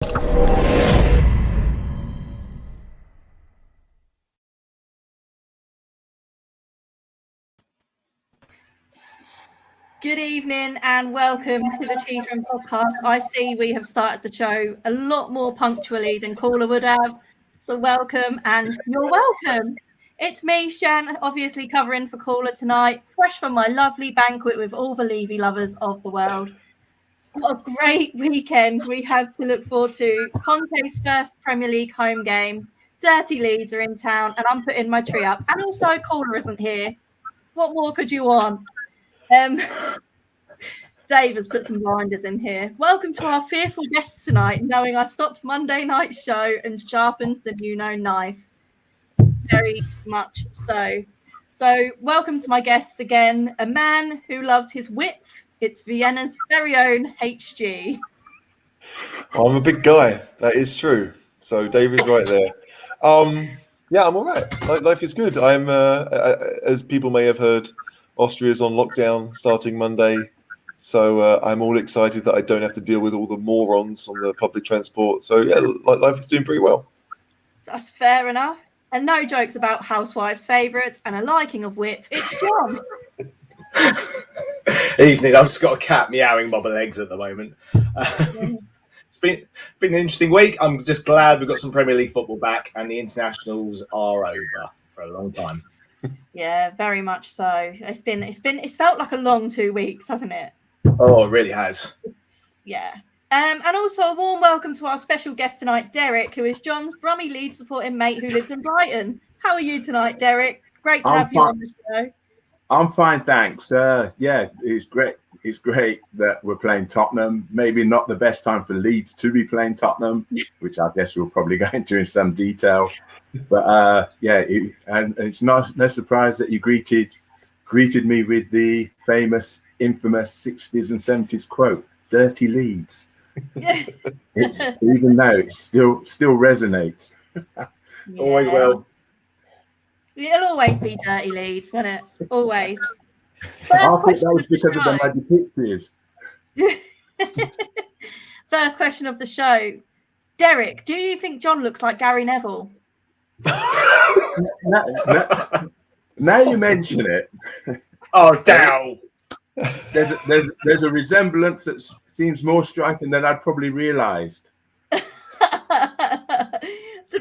Good evening and welcome to the Cheese Room podcast. I see we have started the show a lot more punctually than Caller would have. So welcome and you're welcome. It's me, Shan, obviously covering for Caller tonight, fresh from my lovely banquet with all the Levy lovers of the world. What a great weekend we have to look forward to. Conte's first Premier League home game. Dirty Leeds are in town and I'm putting my tree up. And also Caller isn't here. What more could you want? Dave has put some blinders in here. Welcome to our fearful guests tonight, knowing I stopped Monday night's show and sharpened the knife. Very much so. So welcome to my guests again, a man who loves his width. It's Vienna's very own HG. I'm a big guy. That is true. So Dave is right there. Yeah, I'm all right. Life is good. I'm, as people may have heard, Austria's on lockdown starting Monday. So I'm all excited that I don't have to deal with all the morons on the public transport. So yeah, life is doing pretty well. That's fair enough. And no jokes about housewives' favourites and a liking of width. It's John. Evening. I've just got a cat meowing my legs at the moment. It's been an interesting week. I'm just glad we've got some Premier League football back and the internationals are over for a long time. Yeah, very much so. It's felt like a long 2 weeks, hasn't it? Oh, it really has. Yeah. And also a warm welcome to our special guest tonight, Derek, who is John's Brummy Leeds supporting mate who lives in Brighton. How are you tonight, Derek? Great to have you on the show. I'm fine, thanks. Yeah, it's great. It's great that we're playing Tottenham. Maybe not the best time for Leeds to be playing Tottenham, which I guess we'll probably go into in some detail. But yeah, and it's no surprise that you greeted me with the infamous 60s and 70s quote, "Dirty Leeds." Even now, it still resonates. Yeah. Always will. It'll always be Dirty Leeds, won't it? Always. I think that was because of the magic pictures. First question of the show. Derek, do you think John looks like Gary Neville? Now you mention it. Oh, down. There's a resemblance that seems more striking than I'd probably realised. To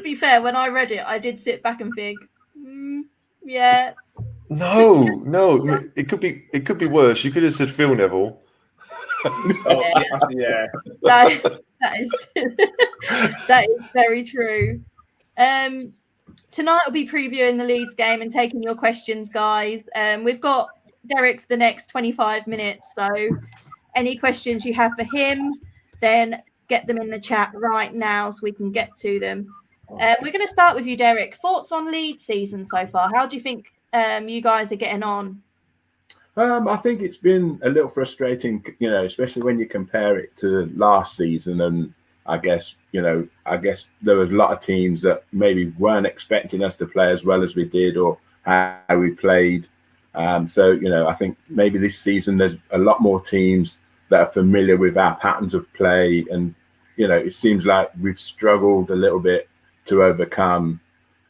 be fair, when I read it, I did sit back and think, yeah. No. It could be worse. You could have said Phil Neville. Yeah. That is very true. Tonight I'll be previewing the Leeds game and taking your questions, guys. We've got Derek for the next 25 minutes. So any questions you have for him, then get them in the chat right now so we can get to them. We're going to start with you, Derek. Thoughts on Leeds season so far? How do you think you guys are getting on? I think it's been a little frustrating, especially when you compare it to last season. And I guess there was a lot of teams that maybe weren't expecting us to play as well as we did or how we played. So I think maybe this season there's a lot more teams that are familiar with our patterns of play. And, it seems like we've struggled a little bit to overcome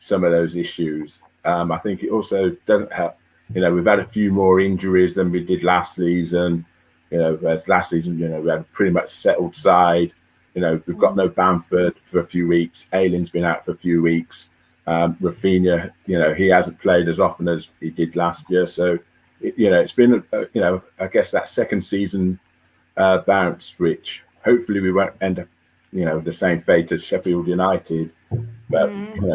some of those issues. I think it also doesn't help. We've had a few more injuries than we did last season. Whereas last season, we had a pretty much settled side. We've got no Bamford for a few weeks. Aylin's been out for a few weeks. Rafinha, he hasn't played as often as he did last year. So, it's been, I guess that second season bounce, which hopefully we won't end up, the same fate as Sheffield United. But,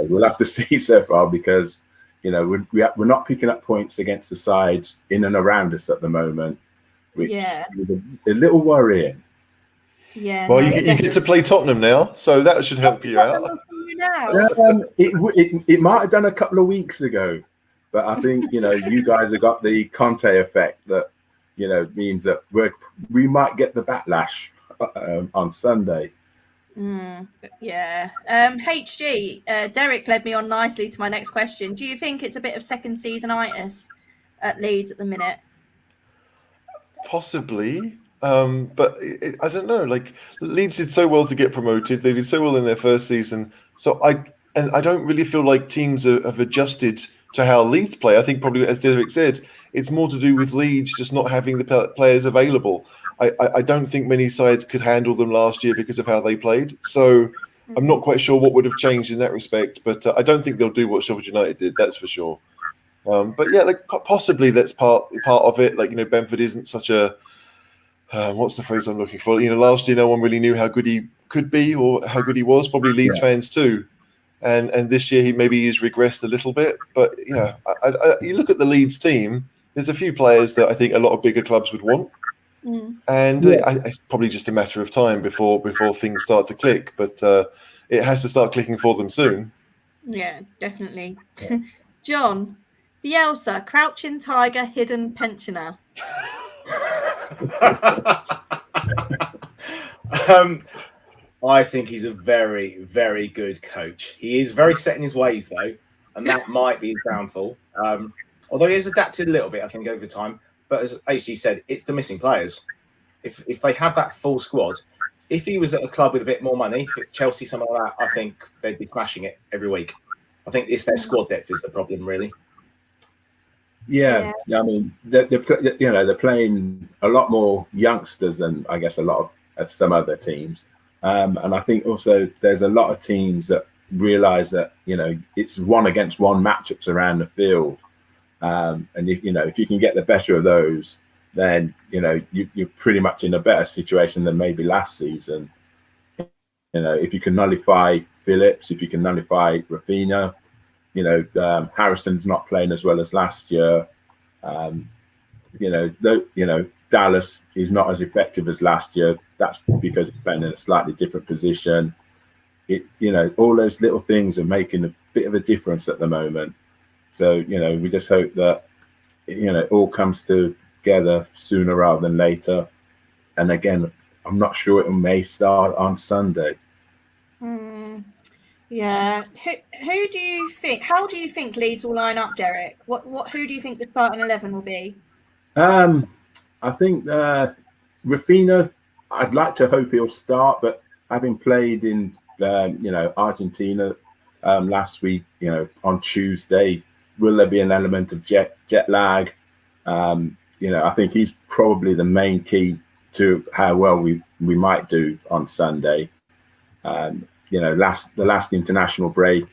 we'll have to see so far because, we're not picking up points against the sides in and around us at the moment, which is a little worrying. Yeah. Well, you get to play Tottenham now, so that should help you out. It might have done a couple of weeks ago, but I think you guys have got the Conte effect that means that we might get the backlash on Sunday. Yeah. HG, Derek led me on nicely to my next question. Do you think it's a bit of second season-itis at Leeds at the minute? Possibly. But I don't know. Like Leeds did so well to get promoted; they did so well in their first season. So I don't really feel like teams have adjusted to how Leeds play. I think probably, as Derek said, it's more to do with Leeds just not having the players available. I don't think many sides could handle them last year because of how they played. So I'm not quite sure what would have changed in that respect. But I don't think they'll do what Sheffield United did. That's for sure. But yeah, like possibly that's part of it. Like Bamford isn't such a what's the phrase I'm looking for? Last year no one really knew how good he could be or how good he was. Probably Leeds fans too. And this year he's regressed a little bit. But yeah, you look at the Leeds team. There's a few players that I think a lot of bigger clubs would want, and it's probably just a matter of time before things start to click. But it has to start clicking for them soon. Yeah, definitely. John, Bielsa, crouching tiger, hidden pensioner. I think he's a very, very good coach. He is very set in his ways, though, and that might be his downfall. Although he has adapted a little bit, I think, over time. But as HG said, it's the missing players. If they have that full squad, if he was at a club with a bit more money, Chelsea, something like that, I think they'd be smashing it every week. I think it's their squad depth is the problem, really. Yeah. I mean, they're playing a lot more youngsters than I guess a lot of some other teams. And I think also there's a lot of teams that realise that it's 1-against-1 matchups around the field, and if you can get the better of those, then you're pretty much in a better situation than maybe last season. If you can nullify Phillips, if you can nullify Raphinha, Harrison's not playing as well as last year. Dallas is not as effective as last year. That's because he's playing in a slightly different position. All those little things are making a bit of a difference at the moment. So, we just hope that, it all comes together sooner rather than later. And again, I'm not sure it may start on Sunday. Yeah. Who do you think? How do you think Leeds will line up, Derek? Who do you think the starting 11 will be? I think Raphinha, I'd like to hope he'll start, but having played in Argentina last week, on Tuesday, will there be an element of jet lag? I think he's probably the main key to how well we might do on Sunday. The last international break,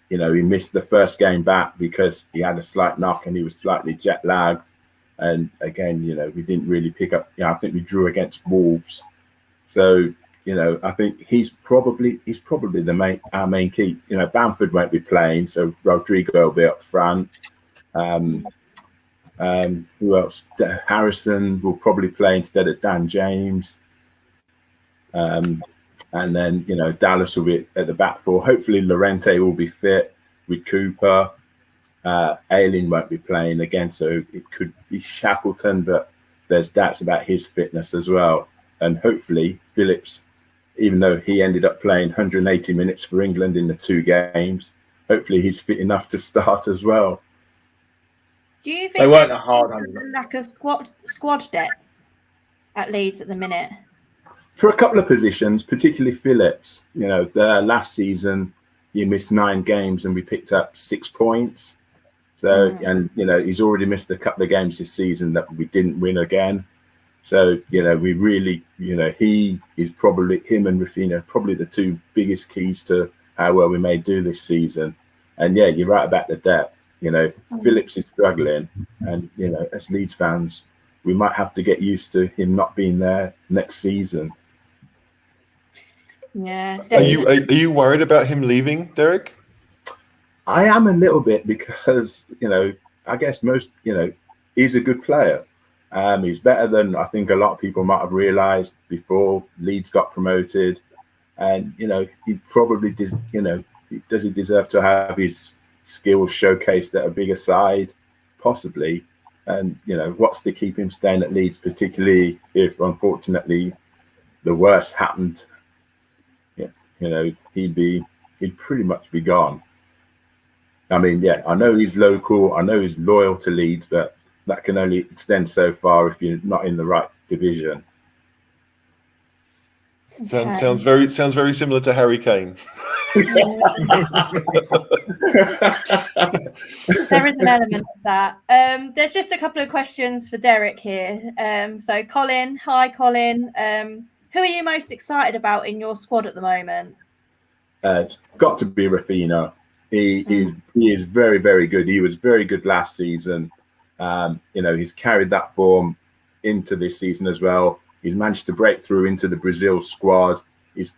he missed the first game back because he had a slight knock and he was slightly jet lagged. And again, we didn't really pick up. I think we drew against Wolves. So, I think he's probably our main key. Bamford won't be playing, so Rodrigo will be up front. Who else? Harrison will probably play instead of Dan James. And then, Dallas will be at the back four. Hopefully, Llorente will be fit with Cooper. Ayling won't be playing again, so it could be Shackleton, but there's doubts about his fitness as well. And hopefully, Phillips, even though he ended up playing 180 minutes for England in the 2 games, hopefully he's fit enough to start as well. Do you think they weren't a hard lack of squad depth at Leeds at the minute? For a couple of positions, particularly Phillips, last season he missed 9 games and we picked up 6 points. So, and he's already missed a couple of games this season that we didn't win again. So, we really, he is probably, him and Raphinha, probably the 2 biggest keys to how well we may do this season. And yeah, you're right about the depth. Phillips is struggling, and as Leeds fans, we might have to get used to him not being there next season. Yeah. Are you worried about him leaving, Derek? I am a little bit because I guess most he's a good player. He's better than I think a lot of people might have realised before Leeds got promoted, and he probably does. Does he deserve to have his skills showcased at a bigger side? Possibly. And what's to keep him staying at Leeds, particularly if unfortunately the worst happened? He'd pretty much be gone. I mean, yeah, I know he's local, I know he's loyal to Leeds, but that can only extend so far if you're not in the right division. Sounds very similar to Harry Kane. There is an element of that. There's just a couple of questions for Derek here. So Colin, hi Colin. Who are you most excited about in your squad at the moment? It's got to be Rafinha. He is very, very good. He was very good last season. He's carried that form into this season as well. He's managed to break through into the Brazil squad. He's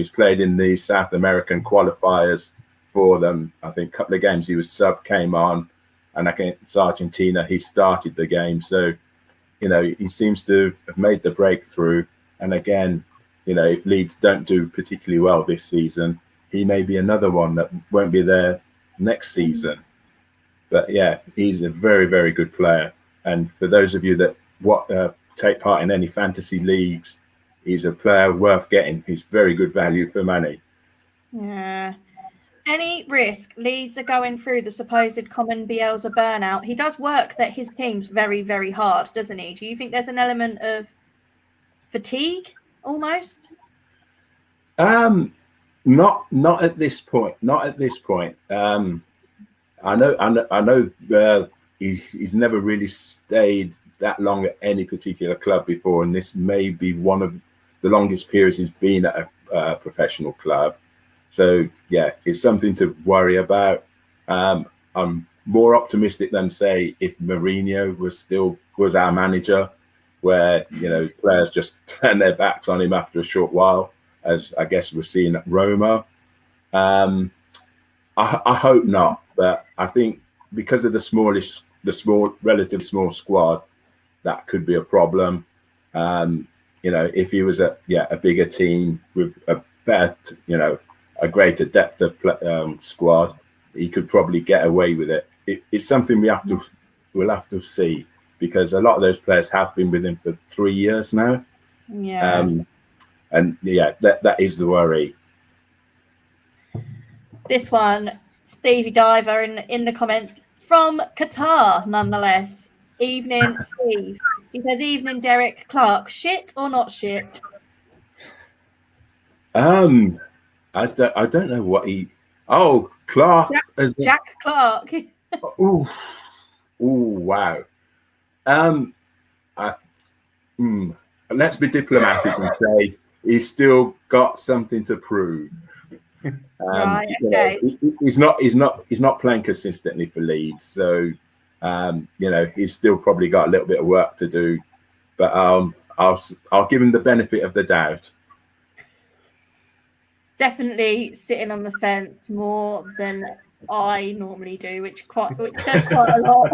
played in the South American qualifiers for them. I think a couple of games he was sub, came on, and against Argentina he started the game. So, he seems to have made the breakthrough. And again, if Leeds don't do particularly well this season, he may be another one that won't be there next season. But yeah, he's a very, very good player. And for those of you that take part in any fantasy leagues, he's a player worth getting. He's very good value for money. Yeah. Any risk Leeds are going through the supposed common Bielsa burnout? He does work that his team's very, very hard, doesn't he? Do you think there's an element of fatigue almost? Not at this point. Not at this point. I know. He's never really stayed that long at any particular club before, and this may be one of the longest periods he's been at a professional club. So yeah, it's something to worry about. I'm more optimistic than say if Mourinho was our manager, where players just turn their backs on him after a short while, as I guess we're seeing at Roma. I hope not, but I think because of the relative small squad, that could be a problem. If he was a bigger team with a better, a greater depth of squad, he could probably get away with it. It's something we'll have to see, because a lot of those players have been with him for 3 years now. Yeah. That is the worry. This one, Stevie Diver in the comments from Qatar, nonetheless. Evening, Steve. He says, "Evening, Derek. Clark, shit or not shit?" I don't know what he. Oh, Clark. Jack Clark. Ooh, wow. Let's be diplomatic and say he's still got something to prove. Right. Okay. He's not playing consistently for Leeds, so he's still probably got a little bit of work to do. But I'll give him the benefit of the doubt. Definitely sitting on the fence more than I normally do, which says quite a lot.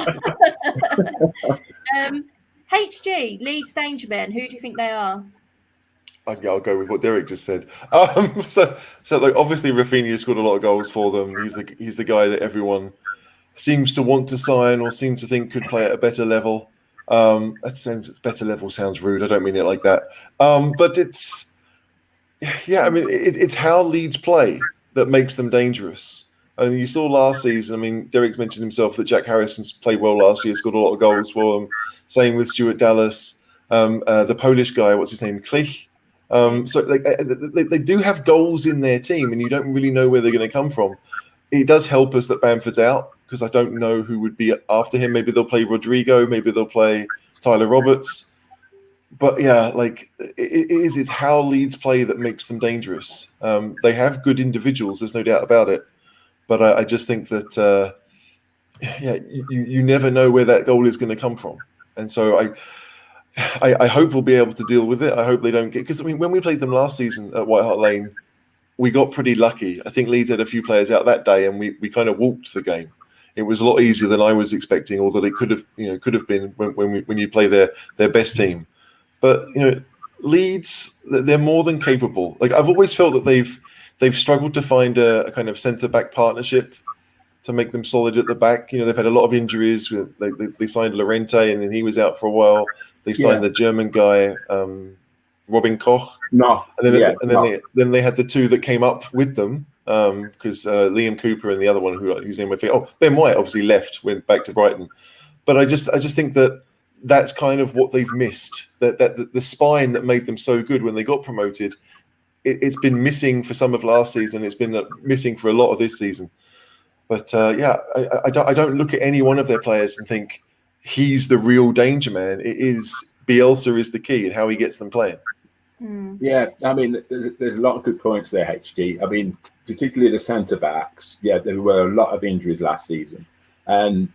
HG, Leeds Danger Men, who do you think they are? I'll go with what Derek just said. So like obviously Rafinha scored a lot of goals for them. He's the guy that everyone seems to want to sign or seems to think could play at a better level. Better level sounds rude. I don't mean it like that. But it's how Leeds play that makes them dangerous. And you saw last season. I mean, Derek mentioned himself that Jack Harrison's played well last year, scored a lot of goals for them. Same with Stuart Dallas, the Polish guy. What's his name? Klich. So they do have goals in their team, and you don't really know where they're going to come from. It does help us that Bamford's out, because I don't know who would be after him. Maybe they'll play Rodrigo. Maybe they'll play Tyler Roberts. But yeah, it's how Leeds play that makes them dangerous. They have good individuals. There's no doubt about it. But I just think that you never know where that goal is going to come from, and so I hope we'll be able to deal with it. I hope they don't get, because I mean, when we played them last season at White Hart Lane, we got pretty lucky. I think Leeds had a few players out that day, and we kind of walked the game. It was a lot easier than I was expecting, although it could have been when you play their best team. But Leeds, they're more than capable. Like, I've always felt that they've struggled to find a kind of centre back partnership to make them solid at the back. They've had a lot of injuries. They signed Llorente, and then he was out for a while. They signed the German guy, Robin Koch. Then they had the two that came up with them, because Liam Cooper and the other one whose name I forget. Oh, Ben White obviously went back to Brighton. But I just think that that's kind of what they've missed. That the spine that made them so good when they got promoted it's been missing for some of last season. It's been missing for a lot of this season. But I don't look at any one of their players and think he's the real danger man. It is Bielsa is the key and how he gets them playing. Yeah, I mean, there's a lot of good points there, HG. I mean, particularly the centre backs. Yeah, there were a lot of injuries last season, and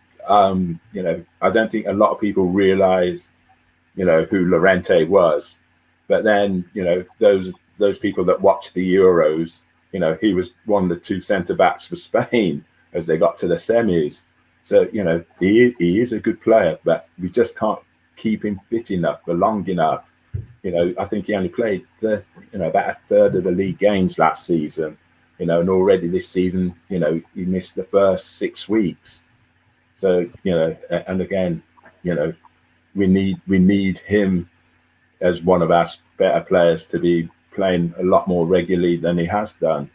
you know, I don't think a lot of people realise, you know, who Llorente was. But then, you know, those people that watched the Euros, you know, he was one of the two centre backs for Spain as they got to the semis. So, you know, he is a good player, but we just can't keep him fit enough for long enough. You know, I think he only played about a third of the league games last season. You know, and already this season, you know, he missed the first 6 weeks. So, you know, and again, you know, we need him as one of our better players to be playing a lot more regularly than he has done.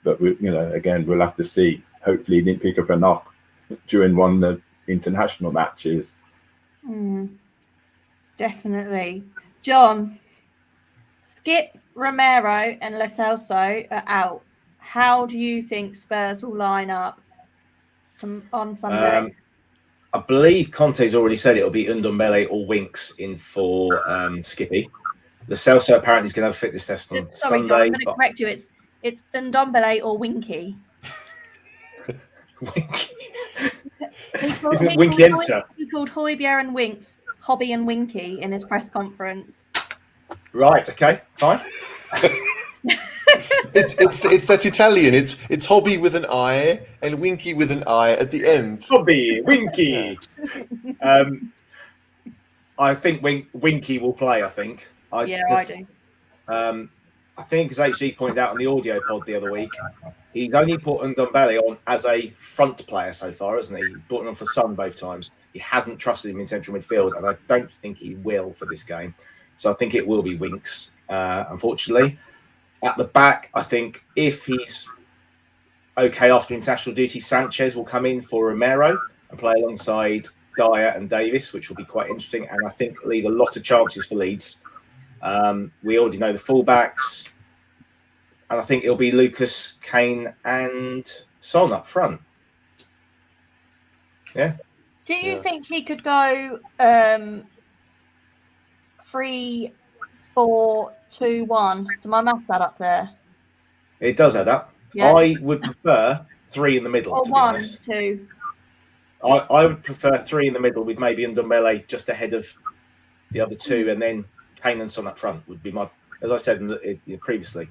But we, you know, again, we'll have to see. Hopefully, he didn't pick up a knock during one of the international matches. Definitely. John, Skip, Romero and Celso are out. How do you think Spurs will line up on Sunday? I believe Conte's already said it'll be Ndombele or Winks in for Skippy. The Celso apparently is going to have a fitness test on Sorry, Sunday. John, I'm going to correct you. It's Ndombele or Winky. Winky. Isn't it Winky Ensa? He called Højbjerg and Winks Hobby and Winky in his press conference. Right. Okay. Fine. It's that Italian. It's Hobby with an I and Winky with an I at the end. Hobby, Winky. I think Winky will play. I think. I do. I think, as HG pointed out on the audio pod the other week, he's only put Ndombele on as a front player so far, hasn't he? He put him on for Son both times. He hasn't trusted him in central midfield, and I don't think he will for this game. So I think it will be Winks, unfortunately. At the back, I think if he's okay after international duty, Sanchez will come in for Romero and play alongside Dyer and Davis, which will be quite interesting. And I think leave a lot of chances for Leeds. We already know the fullbacks. And I think it'll be Lucas, Kane and Son up front. Yeah. Do you think he could go 3-4-2-1? Do my math add up there? It does add up. Yeah. I would prefer 3 in the middle. Or to be honest. 1-2. I would prefer 3 in the middle with maybe Ndombele just ahead of the other 2, and then Kane and Son up front would be my, as I said previously.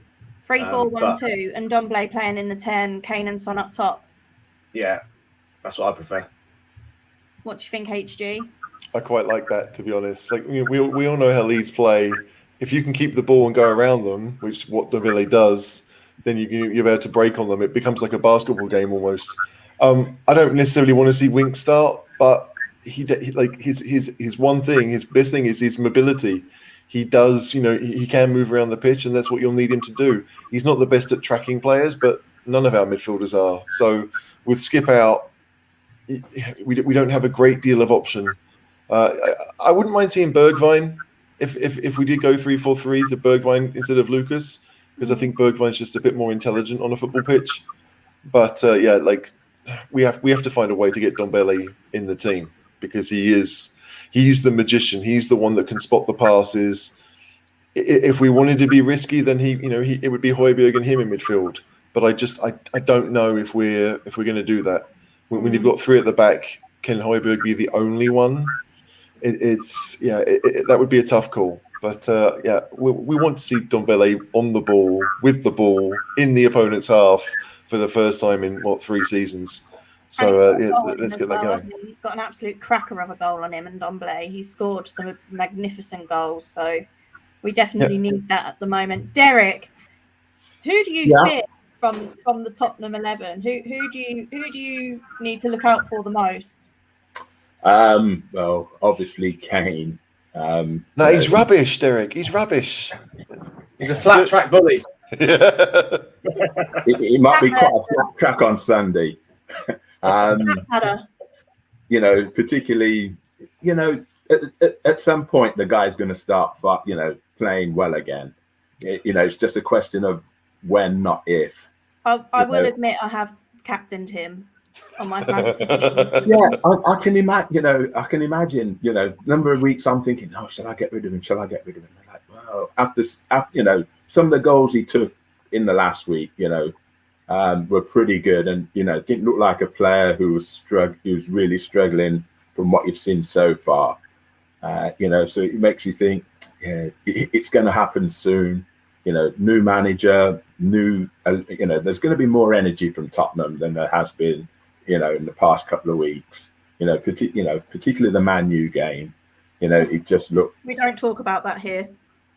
3-4-1-2, and Ndombele playing in the 10, Kane and Son up top. Yeah, that's what I prefer. What do you think, HG? I quite like that, to be honest. Like we all know how Leeds play. If you can keep the ball and go around them, which is what Ndombele does, then you're able to break on them. It becomes like a basketball game almost. I don't necessarily want to see Winks start, but he like his one thing, his best thing is his mobility. He does, he can move around the pitch, and that's what you'll need him to do. He's not the best at tracking players, but none of our midfielders are. So with Skip out, we don't have a great deal of option. I wouldn't mind seeing Bergwijn if we did go 3-4-3 to Bergwijn instead of Lucas, because I think Bergwijn's just a bit more intelligent on a football pitch. But we have to find a way to get Ndombele in the team, because he's the magician. He's the one that can spot the passes. If we wanted to be risky, then it would be Højbjerg and him in midfield. But I don't know if we're going to do that. When you've got 3 at the back, can Højbjerg be the only one? That would be a tough call. But we want to see Ndombele on the ball, with the ball, in the opponent's half for the first time in 3 seasons. So let's get that going. He's got an absolute cracker of a goal on him, and Ndombele. He's scored some magnificent goals, so we definitely need that at the moment. Derek, who do you fit from the Tottenham 11? Who do you need to look out for the most? Well, obviously Kane. No, he's rubbish, Derek. He's rubbish. He's a flat track bully. It might be quite a flat track on Sunday. Particularly, at some point the guy's going to start, playing well again. It's just a question of when, not if. I will admit I have captained him on my fantasy team. Yeah, I can imagine. I can imagine. Number of weeks I'm thinking, oh, shall I get rid of him? Shall I get rid of him? I'm like, well, after some of the goals he took in the last week, were pretty good, and didn't look like a player who was really struggling from what you've seen so far. So it makes you think, yeah, it's going to happen soon. New manager, there's going to be more energy from Tottenham than there has been, in the past couple of weeks. Particularly the Man U game. It just looked. We don't talk about that here.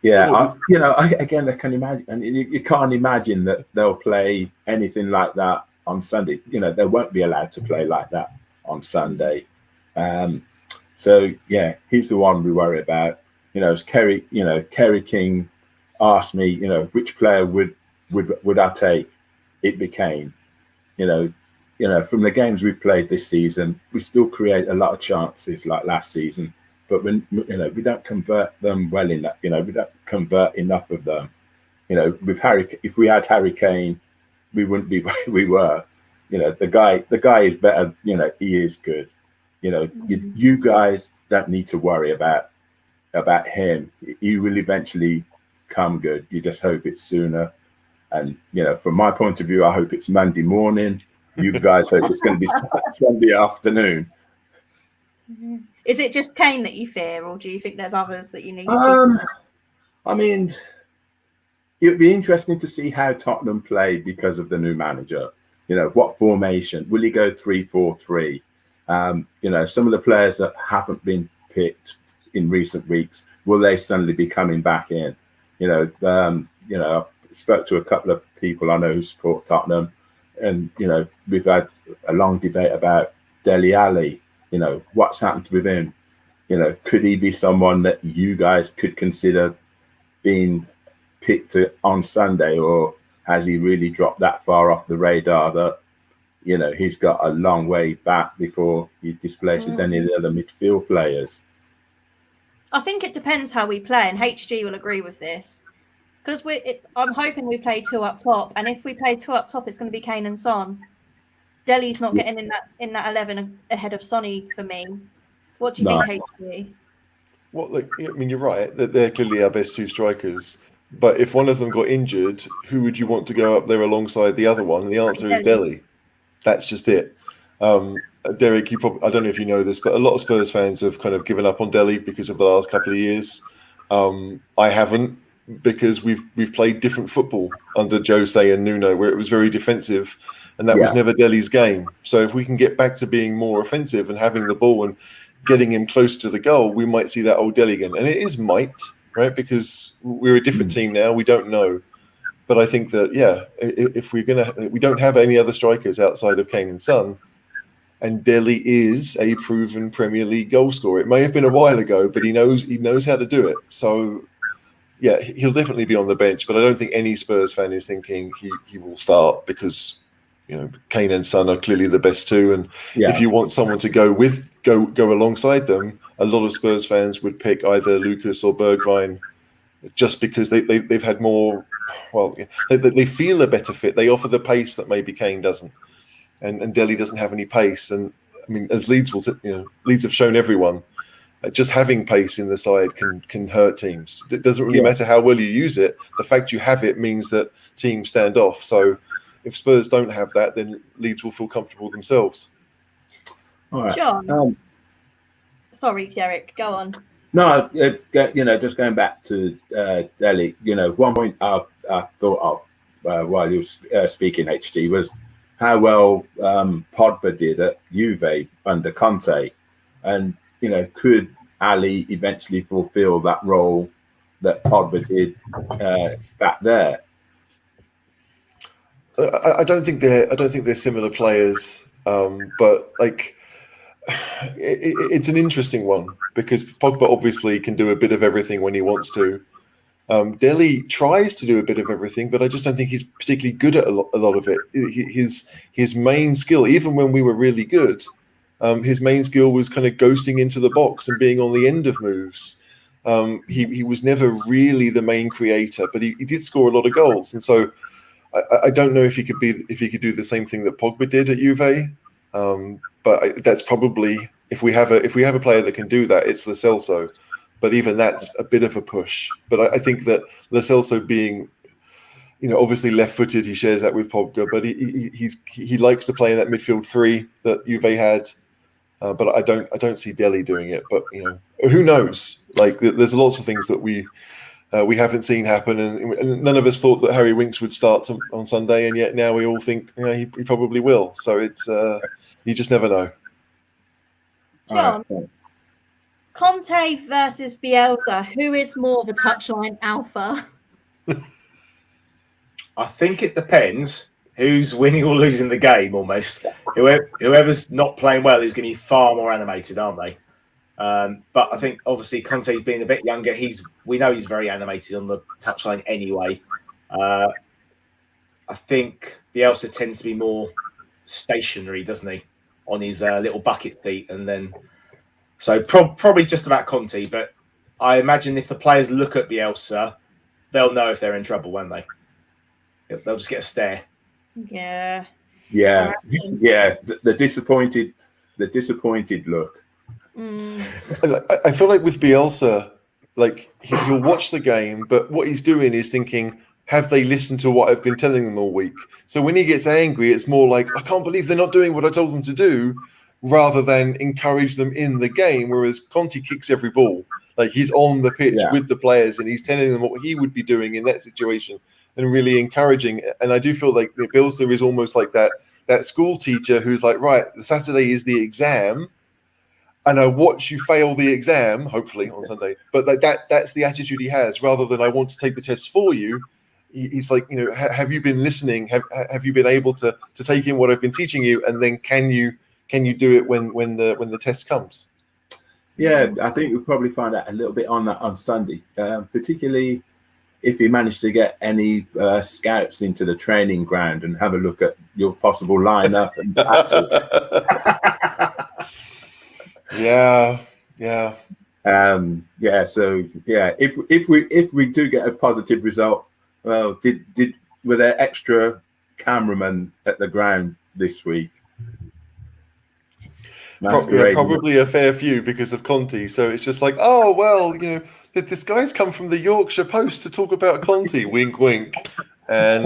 Yeah, I can imagine, and you can't imagine that they'll play anything like that on Sunday. They won't be allowed to play like that on Sunday. So yeah, he's the one we worry about. As Kerry King asked me, which player would I take? It became, from the games we've played this season, we still create a lot of chances like last season. But when we don't convert them well enough, we don't convert enough of them. If we had Harry Kane, we wouldn't be where we were. The guy is better. He is good. You guys don't need to worry about him. He will eventually come good. You just hope it's sooner. And from my point of view, I hope it's Monday morning. You guys hope it's going to be Sunday afternoon. Is it just Kane that you fear, or do you think there's others that you need to keep? I mean, it'd be interesting to see how Tottenham play because of the new manager. What formation? Will he go 3-4-3? Some of the players that haven't been picked in recent weeks, will they suddenly be coming back in? I spoke to a couple of people I know who support Tottenham, and we've had a long debate about Dele Alli. What's happened with him? Could he be someone that you guys could consider being picked on Sunday, or has he really dropped that far off the radar that he's got a long way back before he displaces any of the other midfield players? I think it depends how we play, and HG will agree with this, because I'm hoping we play two up top, and if we play two up top, it's going to be Kane and Son. Dele's not getting in that 11 ahead of Sonny for me. What do you think, HG? Well, look, you're right that they're clearly our best two strikers. But if one of them got injured, who would you want to go up there alongside the other one? And the answer is Dele. That's just it. Derek, I don't know if you know this, but a lot of Spurs fans have kind of given up on Dele because of the last couple of years. I haven't, because we've played different football under Jose and Nuno, where it was very defensive, and that was never Dele's game. So if we can get back to being more offensive and having the ball and getting him close to the goal, we might see that old Dele again. And it is might, right? Because we're a different team now. We don't know. But I think that, if we don't have any other strikers outside of Kane and Son, and Dele is a proven Premier League goal scorer. It may have been a while ago, but he knows how to do it. So, yeah, he'll definitely be on the bench. But I don't think any Spurs fan is thinking he will start, because Kane and Son are clearly the best two. And if you want someone to go alongside them, a lot of Spurs fans would pick either Lucas or Bergwijn, just because they've had more. Well, they feel a better fit. They offer the pace that maybe Kane doesn't, and Dele doesn't have any pace. And I mean, as Leeds Leeds have shown everyone, just having pace in the side can hurt teams. It doesn't really matter how well you use it. The fact you have it means that teams stand off. So if Spurs don't have that, then Leeds will feel comfortable themselves. All right. John, sorry, Derek, go on. No, just going back to Dele. One point I thought of while you were speaking, HG, was how well Pogba did at Juve under Conte, and could Ali eventually fulfil that role that Pogba did back there? I don't think they're similar players, but it's an interesting one, because Pogba obviously can do a bit of everything when he wants to. Dele tries to do a bit of everything, but I just don't think he's particularly good at a lot of it. His main skill, even when we were really good, his main skill was kind of ghosting into the box and being on the end of moves. He was never really the main creator, but he did score a lot of goals, and so I don't know if he could do the same thing that Pogba did at Juve. But that's probably if we have a player that can do that, it's Lo Celso. But even that's a bit of a push. But I think that Lo Celso being, obviously left-footed, he shares that with Pogba. But he likes to play in that midfield three that Juve had. But I don't see Dele doing it. But who knows? Like there's lots of things that we haven't seen happen, and none of us thought that Harry Winks would start on Sunday, and yet now we all think he probably will. So it's you just never know. John, Conte versus Bielsa, who is more of a touchline alpha? I think it depends who's winning or losing the game. Almost whoever's not playing well is going to be far more animated, aren't they? But I think obviously Conte being a bit younger, we know he's very animated on the touchline anyway. I think Bielsa tends to be more stationary, doesn't he, on his little bucket seat, and then so probably just about Conte. But I imagine if the players look at Bielsa, they'll know if they're in trouble, won't they? They'll just get a stare. Yeah. The disappointed look. I feel like with Bielsa, like he'll watch the game, but what he's doing is thinking, have they listened to what I've been telling them all week? So when he gets angry, it's more like, I can't believe they're not doing what I told them to do, rather than encourage them in the game. Whereas Conte kicks every ball. Like he's on the pitch with the players and he's telling them what he would be doing in that situation and really encouraging. And I do feel like Bielsa is almost like that school teacher who's like, right, the Saturday is the exam, and I watch you fail the exam, hopefully on Sunday. But that's the attitude he has, rather than I want to take the test for you. He's like, have you been listening? Have you been able to take in what I've been teaching you, and then can you do it when the test comes? Yeah, I think we'll probably find out a little bit on that on Sunday, particularly if you manage to get any scouts into the training ground and have a look at your possible lineup and Yeah. So if we do get a positive result, well, were there extra cameramen at the ground this week? Probably a fair few because of Conte. So it's just like, oh well, this guy's come from the Yorkshire Post to talk about Conte. Wink, wink, and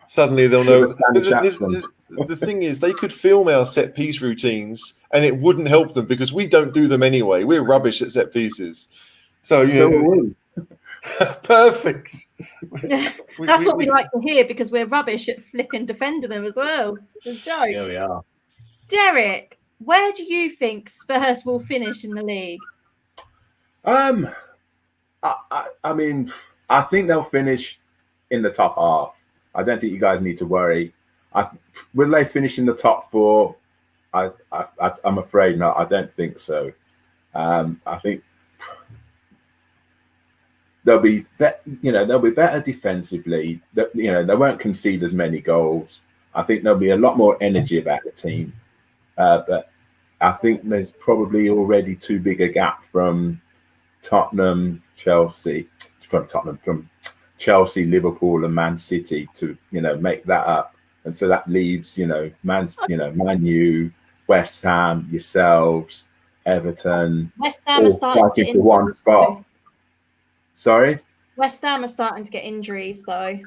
suddenly they'll know. The thing is, they could film our set piece routines, and it wouldn't help them because we don't do them anyway. We're rubbish at set pieces. So are we. Perfect. That's what we like to hear, because we're rubbish at flipping defending them as well. It's a joke. Here we are. Derek, where do you think Spurs will finish in the league? I mean, I think they'll finish in the top half. I don't think you guys need to worry. Will they finish in the top four? I'm afraid not. I don't think so. I think they'll be better defensively. They won't concede as many goals. I think there'll be a lot more energy about the team. But I think there's probably already too big a gap from Chelsea, Liverpool, and Man City to make that up, and so that leaves Man U, West Ham, yourselves, Everton, West Ham are starting to get for one spot. Sorry, West Ham are starting to get injuries though,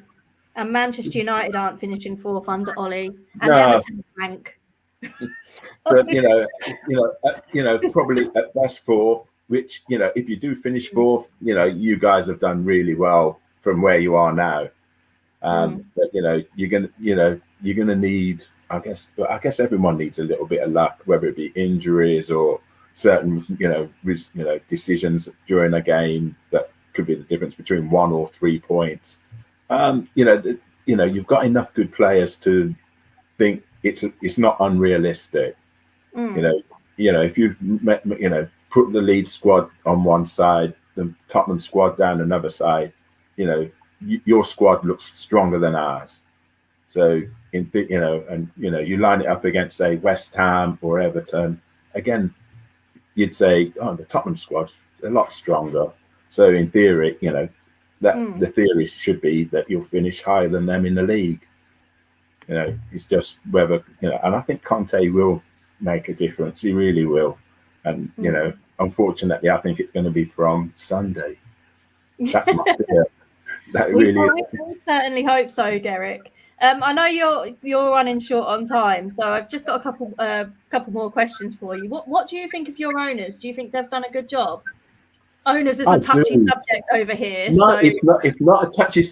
and Manchester United aren't finishing fourth under Ollie, and Everton rank. But probably at best fourth. Which if you do finish fourth, you guys have done really well from where you are now. But you're gonna need. I guess everyone needs a little bit of luck, whether it be injuries or certain decisions during a game that could be the difference between 1 or 3 points. You've got enough good players to think it's not unrealistic. If you put the Leeds squad on one side, the Tottenham squad down another side, your squad looks stronger than ours. So you line it up against, say, West Ham or Everton, again, you'd say, oh, the Tottenham squad a lot stronger. So in theory, that the theory should be that you'll finish higher than them in the league. It's just whether and I think Conte will make a difference. He really will. And unfortunately, I think it's going to be from Sunday. That's my fear. That really is. We certainly hope so, Derek. I know you're running short on time, so I've just got a couple more questions for you. What do you think of your owners? Do you think they've done a good job? Owners is a touchy subject over here. No, so. It's not a touchy.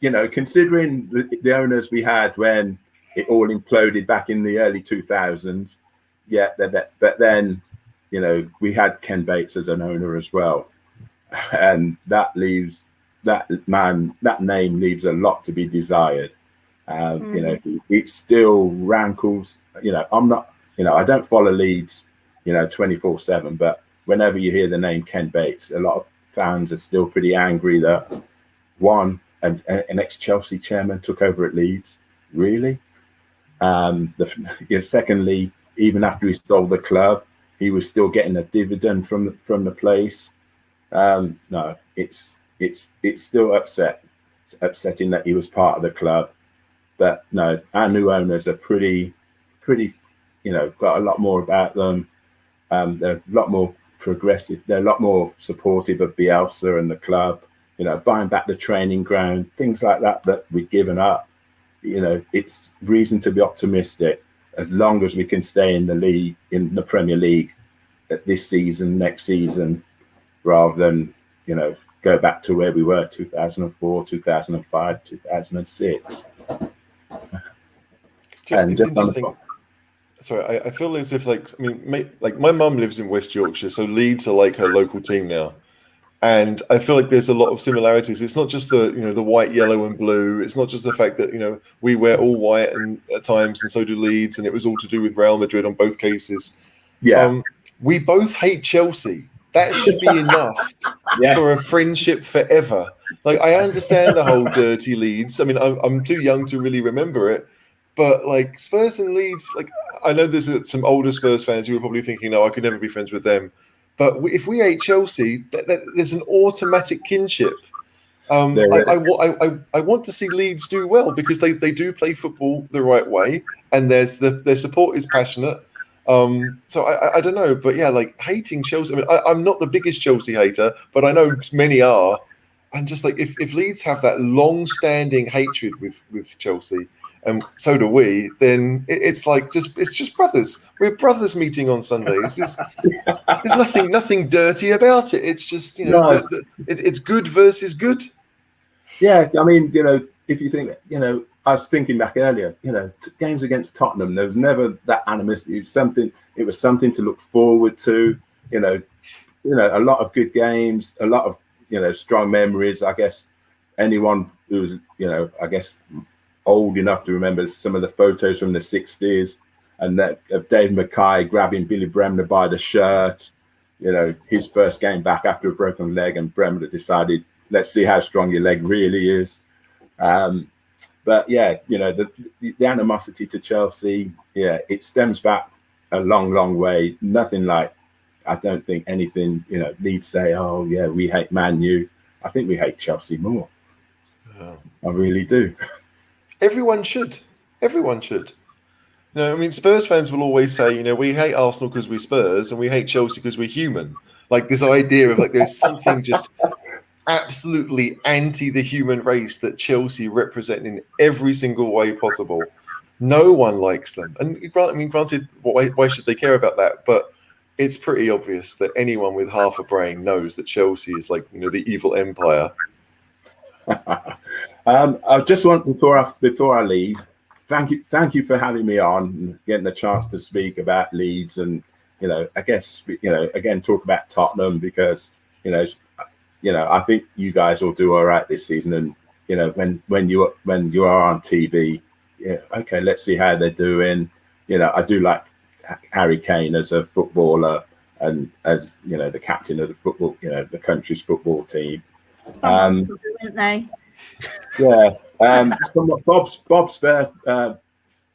Considering the owners we had when it all imploded back in the early 2000s. Yeah, but then we had Ken Bates as an owner as well, and that name leaves a lot to be desired. It still rankles. I'm not. I don't follow Leeds, 24/7, but whenever you hear the name Ken Bates, a lot of fans are still pretty angry that an ex-Chelsea chairman took over at Leeds. Really? Secondly, even after he sold the club, he was still getting a dividend from the place. No, it's still upsetting that he was part of the club. But no, our new owners are pretty, got a lot more about them. They're a lot more progressive. They're a lot more supportive of Bielsa and the club. Buying back the training ground, things like that we've given up. It's reason to be optimistic as long as we can stay in the league, in the Premier League, this season, next season, rather than go back to where we were 2004, 2005, 2006. It's interesting. Sorry, I feel as if my mum lives in West Yorkshire, so Leeds are like her local team now, and I feel like there's a lot of similarities. It's not just the the white, yellow, and blue. It's not just the fact that we wear all white and at times, and so do Leeds, and it was all to do with Real Madrid on both cases. Yeah, we both hate Chelsea. That should be enough for a friendship forever. I understand the whole dirty Leeds. I mean, I'm too young to really remember it. But Spurs and Leeds, I know there's some older Spurs fans who are probably thinking, no, I could never be friends with them. But if we hate Chelsea, there's an automatic kinship. I want to see Leeds do well because they do play football the right way, and their support is passionate. So I don't know, but yeah, hating Chelsea. I mean, I'm not the biggest Chelsea hater, but I know many are. And just if Leeds have that long-standing hatred with Chelsea, and so do we, then it's just brothers. We're brothers meeting on Sundays. There's nothing dirty about it. It's just it's good versus good. Yeah, I mean, if you think, I was thinking back earlier, games against Tottenham, there was never that animosity. It was something to look forward to. A lot of good games, a lot of strong memories. I guess anyone who's old enough to remember some of the photos from the 60s and that of Dave Mackay grabbing Billy Bremner by the shirt, his first game back after a broken leg, and Bremner decided, let's see how strong your leg really is. But yeah, the animosity to Chelsea, it stems back a long, long way. Nothing like, I don't think anything, Leeds say, oh yeah, we hate Man U. I think we hate Chelsea more. Oh. I really do. Everyone should. I mean, Spurs fans will always say, we hate Arsenal because we're Spurs and we hate Chelsea because we're human. This idea of there's something just absolutely anti the human race that Chelsea represent in every single way possible. No one likes them. And granted, why should they care about that? But it's pretty obvious that anyone with half a brain knows that Chelsea is the evil empire. I just want before I leave, thank you for having me on and getting the chance to speak about Leeds and I guess again talk about Tottenham because I think you guys will do all right this season, and when you are on TV, okay, let's see how they're doing. I do like Harry Kane as a footballer and as the captain of the football, the country's football team. Someone's isn't they? Yeah. Bob Spur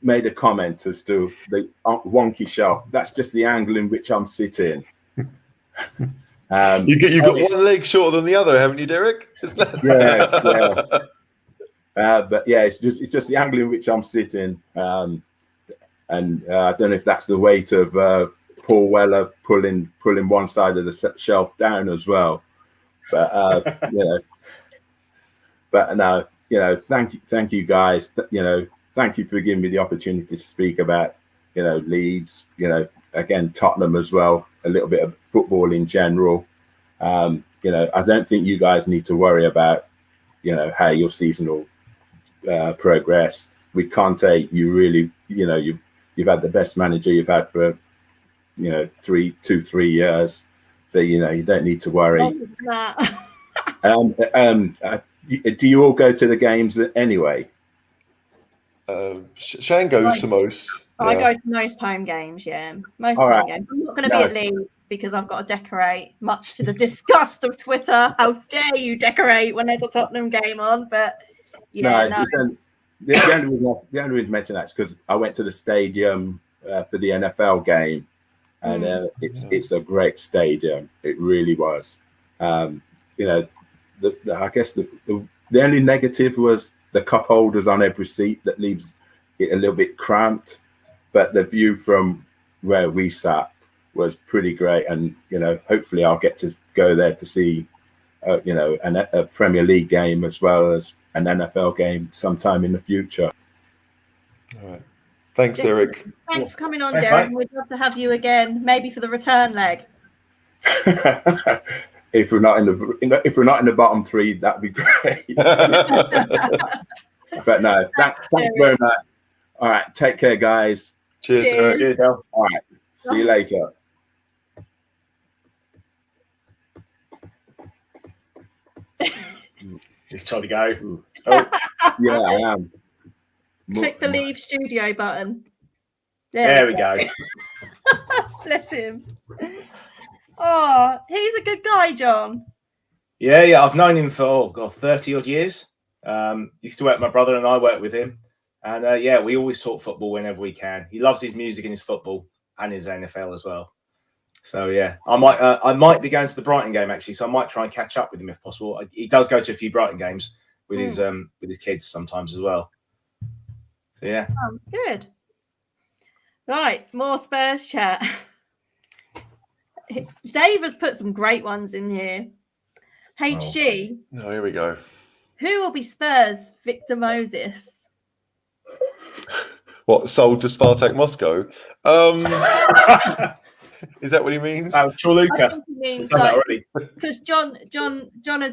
made a comment as to the wonky shelf. That's just the angle in which I'm sitting. You've got one leg shorter than the other, haven't you, Derek? Yeah. But yeah, it's just the angle in which I'm sitting, and I don't know if that's the weight of Paul Weller pulling one side of the shelf down as well. But but no, thank you guys. Thank you for giving me the opportunity to speak about Leeds. Again, Tottenham as well. A little bit of football in general. I don't think you guys need to worry about how your season will progress. With Conte, you really you've had the best manager you've had for 3 years, so you don't need to worry. Do you all go to the games anyway? Shan goes to most. I go to most home games. Yeah, most All home right. games. I'm not going to be at Leeds because I've got to decorate, much to the disgust of Twitter. How dare you decorate when there's a Tottenham game on? But the only reason I mention that is because I went to the stadium for the NFL game, and it's a great stadium. It really was. I guess the only negative was the cup holders on every seat. That leaves it a little bit cramped, but the view from where we sat was pretty great. And hopefully I'll get to go there to see a Premier League game as well as an NFL game sometime in the future. All right. Thanks, Derek. Thanks for coming on, Derek. We'd love to have you again, maybe for the return leg. If we're not in the bottom three, that'd be great. But no, thank you very much. All right, take care, guys. Cheers, Derek. Cheers, Al. All right, see you later. He's trying to go. Oh, yeah, I am. Click the leave studio button. There we go. Bless him. Oh, he's a good guy, John. Yeah. I've known him for 30 odd years. Used to work. My brother and I work with him, and we always talk football whenever we can. He loves his music and his football and his NFL as well. So yeah, I might be going to the Brighton game actually. So I might try and catch up with him if possible. He does go to a few Brighton games with his kids sometimes as well. So yeah, good. Right, more Spurs chat. Dave has put some great ones in here. HG. Oh, here we go. Who will be Spurs' Victor Moses? What, sold to Spartak Moscow? Is that what he means? Oh, Chorluka. I think he means because John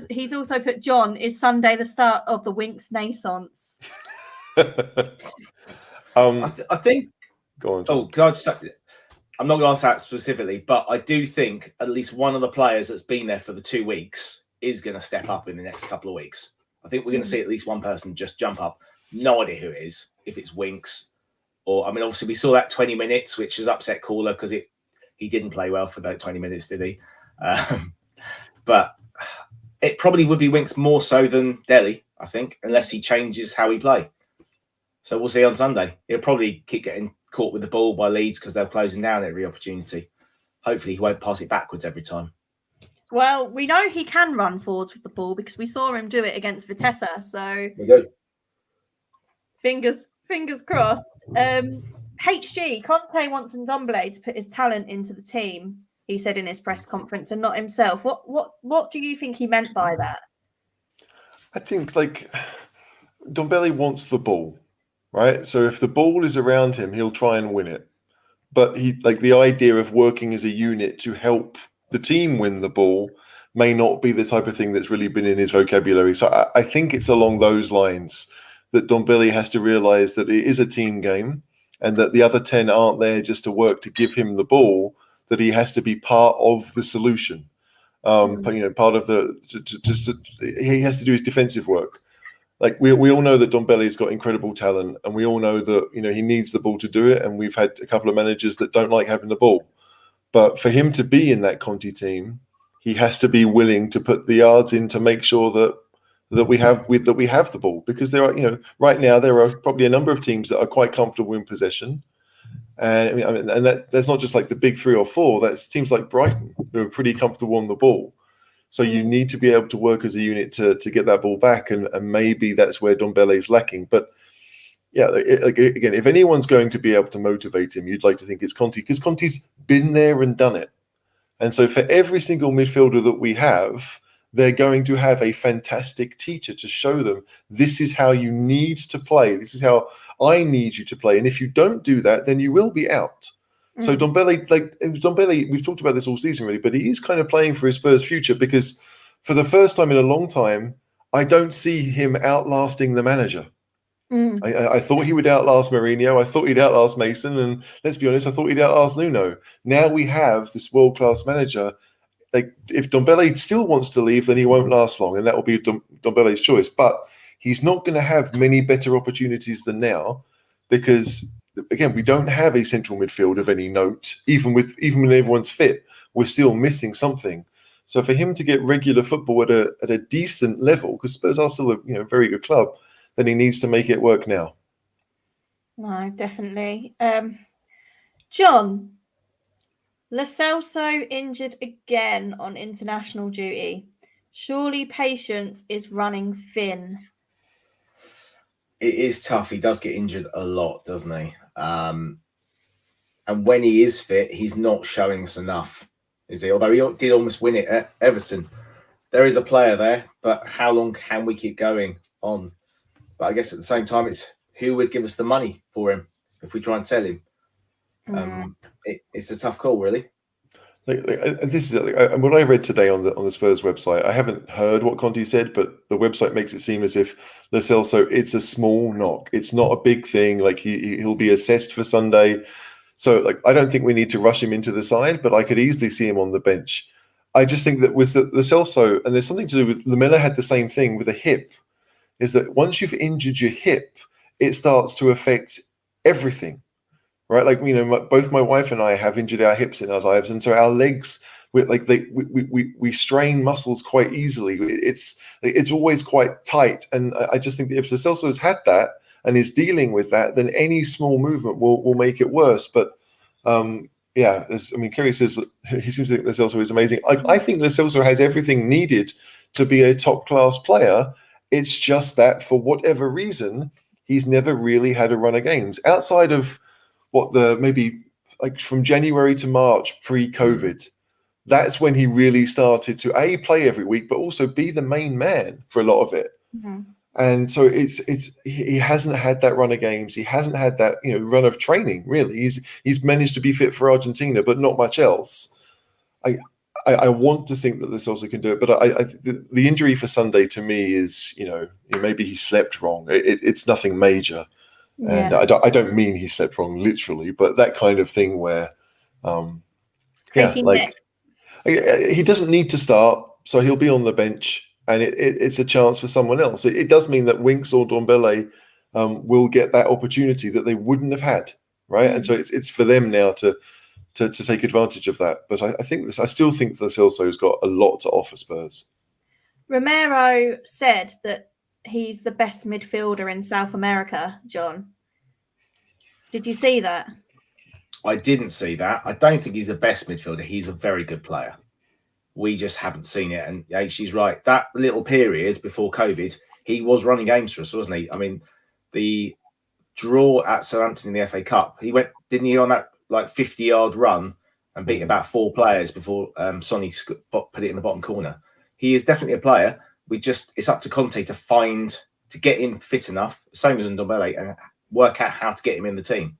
he's also put John is Sunday the start of the Winks naissance. I think. Go on. Oh, can I just? I'm not going to answer that specifically, but I do think at least one of the players that's been there for the 2 weeks is going to step up in the next couple of weeks. I think we're going to see at least one person just jump up. No idea who it is, if it's Winks or, obviously we saw that 20 minutes, which has upset Caller because he didn't play well for that 20 minutes, did he? But it probably would be Winks more so than Dele, I think, unless he changes how he play. So we'll see on Sunday. He'll probably keep getting caught with the ball by Leeds because they'll close him down every opportunity. Hopefully he won't pass it backwards every time. Well, we know he can run forwards with the ball because we saw him do it against Vitesse. So fingers crossed. HG, Conte wants Ndombele to put his talent into the team, he said in his press conference, and not himself. What do you think he meant by that? I think Ndombele wants the ball, right? So if the ball is around him, he'll try and win it. But the idea of working as a unit to help the team win the ball may not be the type of thing that's really been in his vocabulary. So I think it's along those lines that Ndombele has to realise that it is a team game and that the other 10 aren't there just to work to give him the ball, that he has to be part of the solution. Part of he has to do his defensive work. We all know that Ndombele's got incredible talent, and we all know that he needs the ball to do it. And we've had a couple of managers that don't like having the ball, but for him to be in that Conte team, he has to be willing to put the yards in to make sure that we have the ball. Because there are right now there are probably a number of teams that are quite comfortable in possession, And that's not just like the big 3 or 4. That's teams like Brighton who are pretty comfortable on the ball. So you need to be able to work as a unit to get that ball back, and maybe that's where Ndombele's lacking. But yeah, again, if anyone's going to be able to motivate him, you'd like to think it's Conte, because Conte's been there and done it. And so for every single midfielder that we have, they're going to have a fantastic teacher to show them this is how you need to play. This is how I need you to play. And if you don't do that, then you will be out. So Ndombele, we've talked about this all season really, but he is kind of playing for his Spurs future, because for the first time in a long time, I don't see him outlasting the manager. I thought he would outlast Mourinho. I thought he'd outlast Mason. And let's be honest, I thought he'd outlast Nuno. Now we have this world-class manager. Like, if Ndombele still wants to leave, then he won't last long, and that will be Ndombele's choice. But he's not going to have many better opportunities than now, because, again, we don't have a central midfield of any note. Even when everyone's fit, we're still missing something. So for him to get regular football at a decent level, because Spurs are still a very good club, then he needs to make it work now. No, definitely. John, Lo Celso injured again on international duty. Surely patience is running thin. It is tough. He does get injured a lot, doesn't he? And when he is fit, he's not showing us enough, is he? Although he did almost win it at Everton. There is a player there, but how long can we keep going on? But I guess at the same time, it's who would give us the money for him if we try and sell him. It's a tough call, really. This is what I read today on the Spurs website. I haven't heard what Conte said, but the website makes it seem as if Lo Celso, it's a small knock. It's not a big thing. Like he'll be assessed for Sunday. So I don't think we need to rush him into the side, but I could easily see him on the bench. I just think that with Lo Celso, and there's something to do with Lamela had the same thing with a hip, is that once you've injured your hip, it starts to affect everything. Right, both my wife and I have injured our hips in our lives, and so our legs, we strain muscles quite easily. It's always quite tight, and I just think that if Lo Celso has had that and is dealing with that, then any small movement will make it worse. But Kerry says that he seems to think Lo Celso is amazing. I think Lo Celso has everything needed to be a top class player. It's just that for whatever reason, he's never really had a run of games outside of maybe from January to March pre-COVID. That's when he really started to play every week, but also be the main man for a lot of it. Mm-hmm. And so he hasn't had that run of games. He hasn't had that run of training. Really, he's managed to be fit for Argentina, but not much else. I want to think that Lo Celso can do it, but the injury for Sunday to me is maybe he slept wrong. It's nothing major. And I don't mean he slept wrong literally, but that kind of thing where, he doesn't need to start, so he'll be on the bench, and it's a chance for someone else. It does mean that Winks or Ndombele will get that opportunity that they wouldn't have had, right? And so it's for them now to take advantage of that. But I still think Lo Celso's got a lot to offer Spurs. Romero said that he's the best midfielder in South America, John. Did you see that? I didn't see that. I don't think he's the best midfielder. He's a very good player. We just haven't seen it. And she's right. That little period before COVID, he was running games for us, wasn't he? I mean, the draw at Southampton in the FA Cup, didn't he on that 50-yard run and beat about 4 players before Sonny put it in the bottom corner. He is definitely a player. It's up to Conte to get him fit enough, same as Ndombele, and work out how to get him in the team.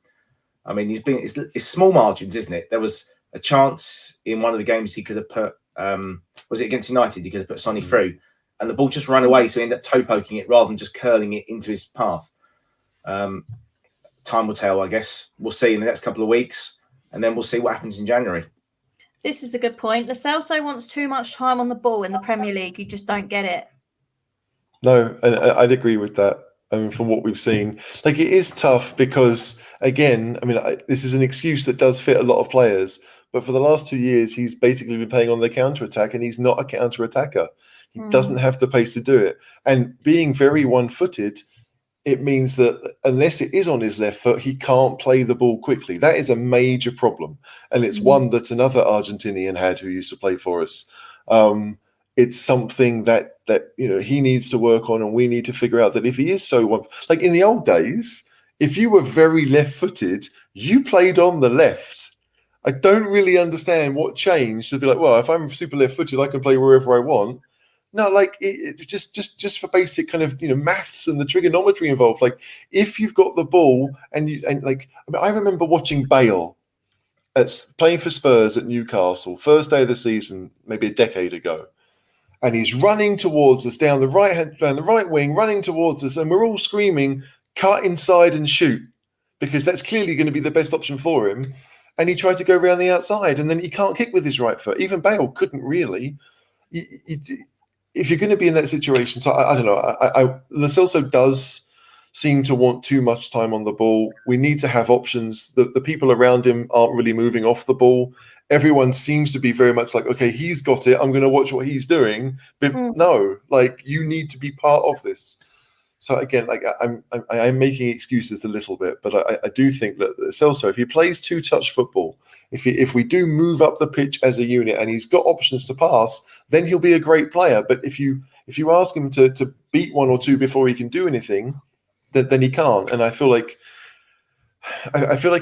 I mean, it's small margins, isn't it? There was a chance in one of the games he could have put, was it against United? He could have put Sonny through, and the ball just ran away, so he ended up toe poking it rather than just curling it into his path. Time will tell, I guess. We'll see in the next couple of weeks, and then we'll see what happens in January. This is a good point. Lo Celso wants too much time on the ball in the Premier League. You just don't get it. No, and I'd agree with that. I mean, from what we've seen, it is tough because, again, this is an excuse that does fit a lot of players. But for the last 2 years, he's basically been playing on the counter-attack, and he's not a counter-attacker. He doesn't have the pace to do it. And being very one-footed, it means that unless it is on his left foot, he can't play the ball quickly. That is a major problem. And it's one that another Argentinian had who used to play for us. It's something that he needs to work on, and we need to figure out that if he is so, like in the old days, if you were very left-footed, you played on the left. I don't really understand what changed to be like, well, if I'm super left-footed, I can play wherever I want. No, like it just for basic kind of maths and the trigonometry involved. Like if you've got the ball I remember watching Bale playing for Spurs at Newcastle, first day of the season, maybe a decade ago. And he's running towards us down the right wing, running towards us, and we're all screaming, "Cut inside and shoot," because that's clearly going to be the best option for him. And he tried to go around the outside, and then he can't kick with his right foot. Even Bale couldn't really. If you're going to be in that situation, so I don't know. Lo Celso does seem to want too much time on the ball. We need to have options. The people around him aren't really moving off the ball. Everyone seems to be very much like, okay, he's got it. I'm going to watch what he's doing. But no, like you need to be part of this. So again, like I'm making excuses a little bit, but I do think that Celso, if he plays two-touch football, if we do move up the pitch as a unit and he's got options to pass, then he'll be a great player. But if you ask him to beat one or two before he can do anything, then he can't. And I feel like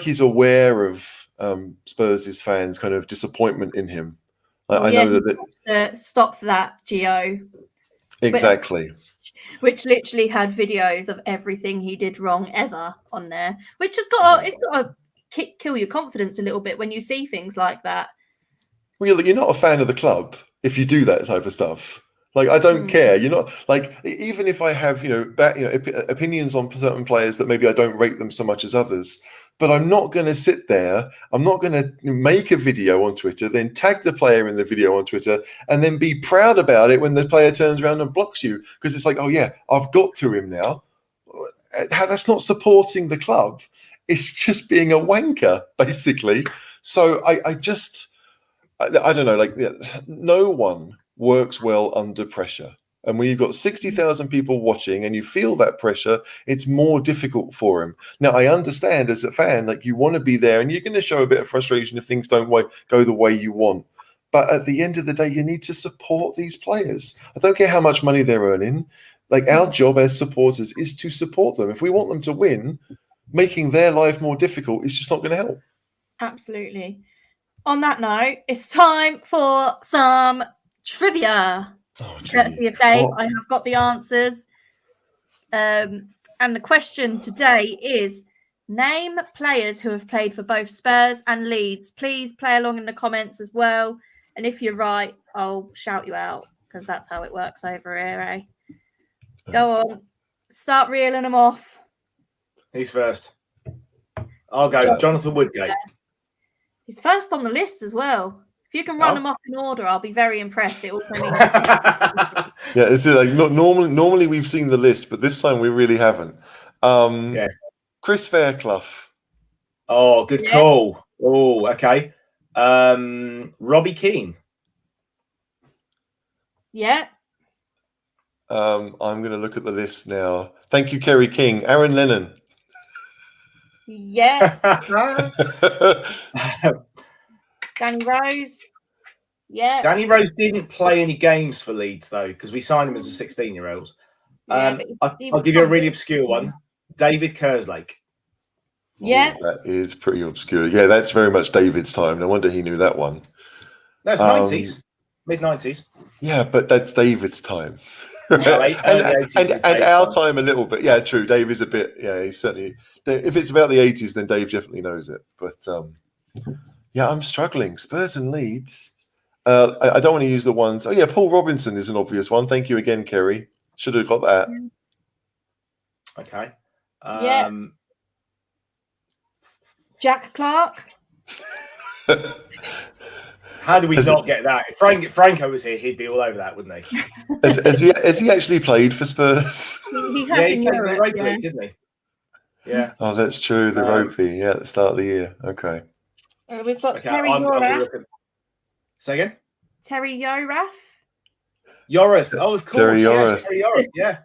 he's aware of Spurs' fans' kind of disappointment in him. I know that stop that, Gio. Exactly. Which literally had videos of everything he did wrong ever on there, which has got to kill your confidence a little bit when you see things like that. Well, you're not a fan of the club if you do that type of stuff. Like, I don't care. You're not like, even if I have opinions on certain players that maybe I don't rate them so much as others. But I'm not going to sit there. I'm not going to make a video on Twitter, then tag the player in the video on Twitter, and then be proud about it when the player turns around and blocks you. Because it's like, oh, yeah, I've got to him now. That's not supporting the club. It's just being a wanker, basically. So I don't know. Like, no one works well under pressure. And when you've got 60,000 people watching and you feel that pressure, it's more difficult for him. Now, I understand as a fan, like you want to be there and you're going to show a bit of frustration if things don't go the way you want. But at the end of the day, you need to support these players. I don't care how much money they're earning. Like our job as supporters is to support them. If we want them to win, making their life more difficult is just not going to help. Absolutely. On that note, it's time for some trivia. Courtesy of Dave, I have got the answers. And the question today is, name players who have played for both Spurs and Leeds. Please play along in the comments as well. And if you're right, I'll shout you out because that's how it works over here, eh? Go on. Start reeling them off. Who's first? I'll go. Jonathan Woodgate. He's first on the list as well. If you can run them up in order, I'll be very impressed. It also means it's like normally we've seen the list, but this time we really haven't. Chris Fairclough. Oh, good call. Oh, okay. Robbie Keane. Yeah. I'm going to look at the list now. Thank you, Kerry King. Aaron Lennon. Yeah. Danny Rose. Yeah. Danny Rose didn't play any games for Leeds, though, because we signed him as a 16-year-old. I'll give you a really obscure one. David Kerslake. Yeah. Oh, that is pretty obscure. Yeah, that's very much David's time. No wonder he knew that one. That's 90s. Mid-90s. Yeah, but that's David's time. and our time a little bit. Yeah, true. Dave is a bit, he's certainly, if it's about the 80s, then Dave definitely knows it. But yeah, I'm struggling. Spurs and Leeds. I don't want to use the ones. Oh, yeah, Paul Robinson is an obvious one. Thank you again, Kerry. Should have got that. Okay. Jack Clark. How do we not get that? If Franco was here, he'd be all over that, wouldn't he? Has he actually played for Spurs? He has in Europe, the Europa League, didn't he? Yeah. Oh, that's true. The Ropey, at the start of the year. Okay. We've got Terry Yorath. Say again? Terry Yorath. Yorath. Oh, of course. Terry Yorath. Yes, Terry Yorath. Yeah.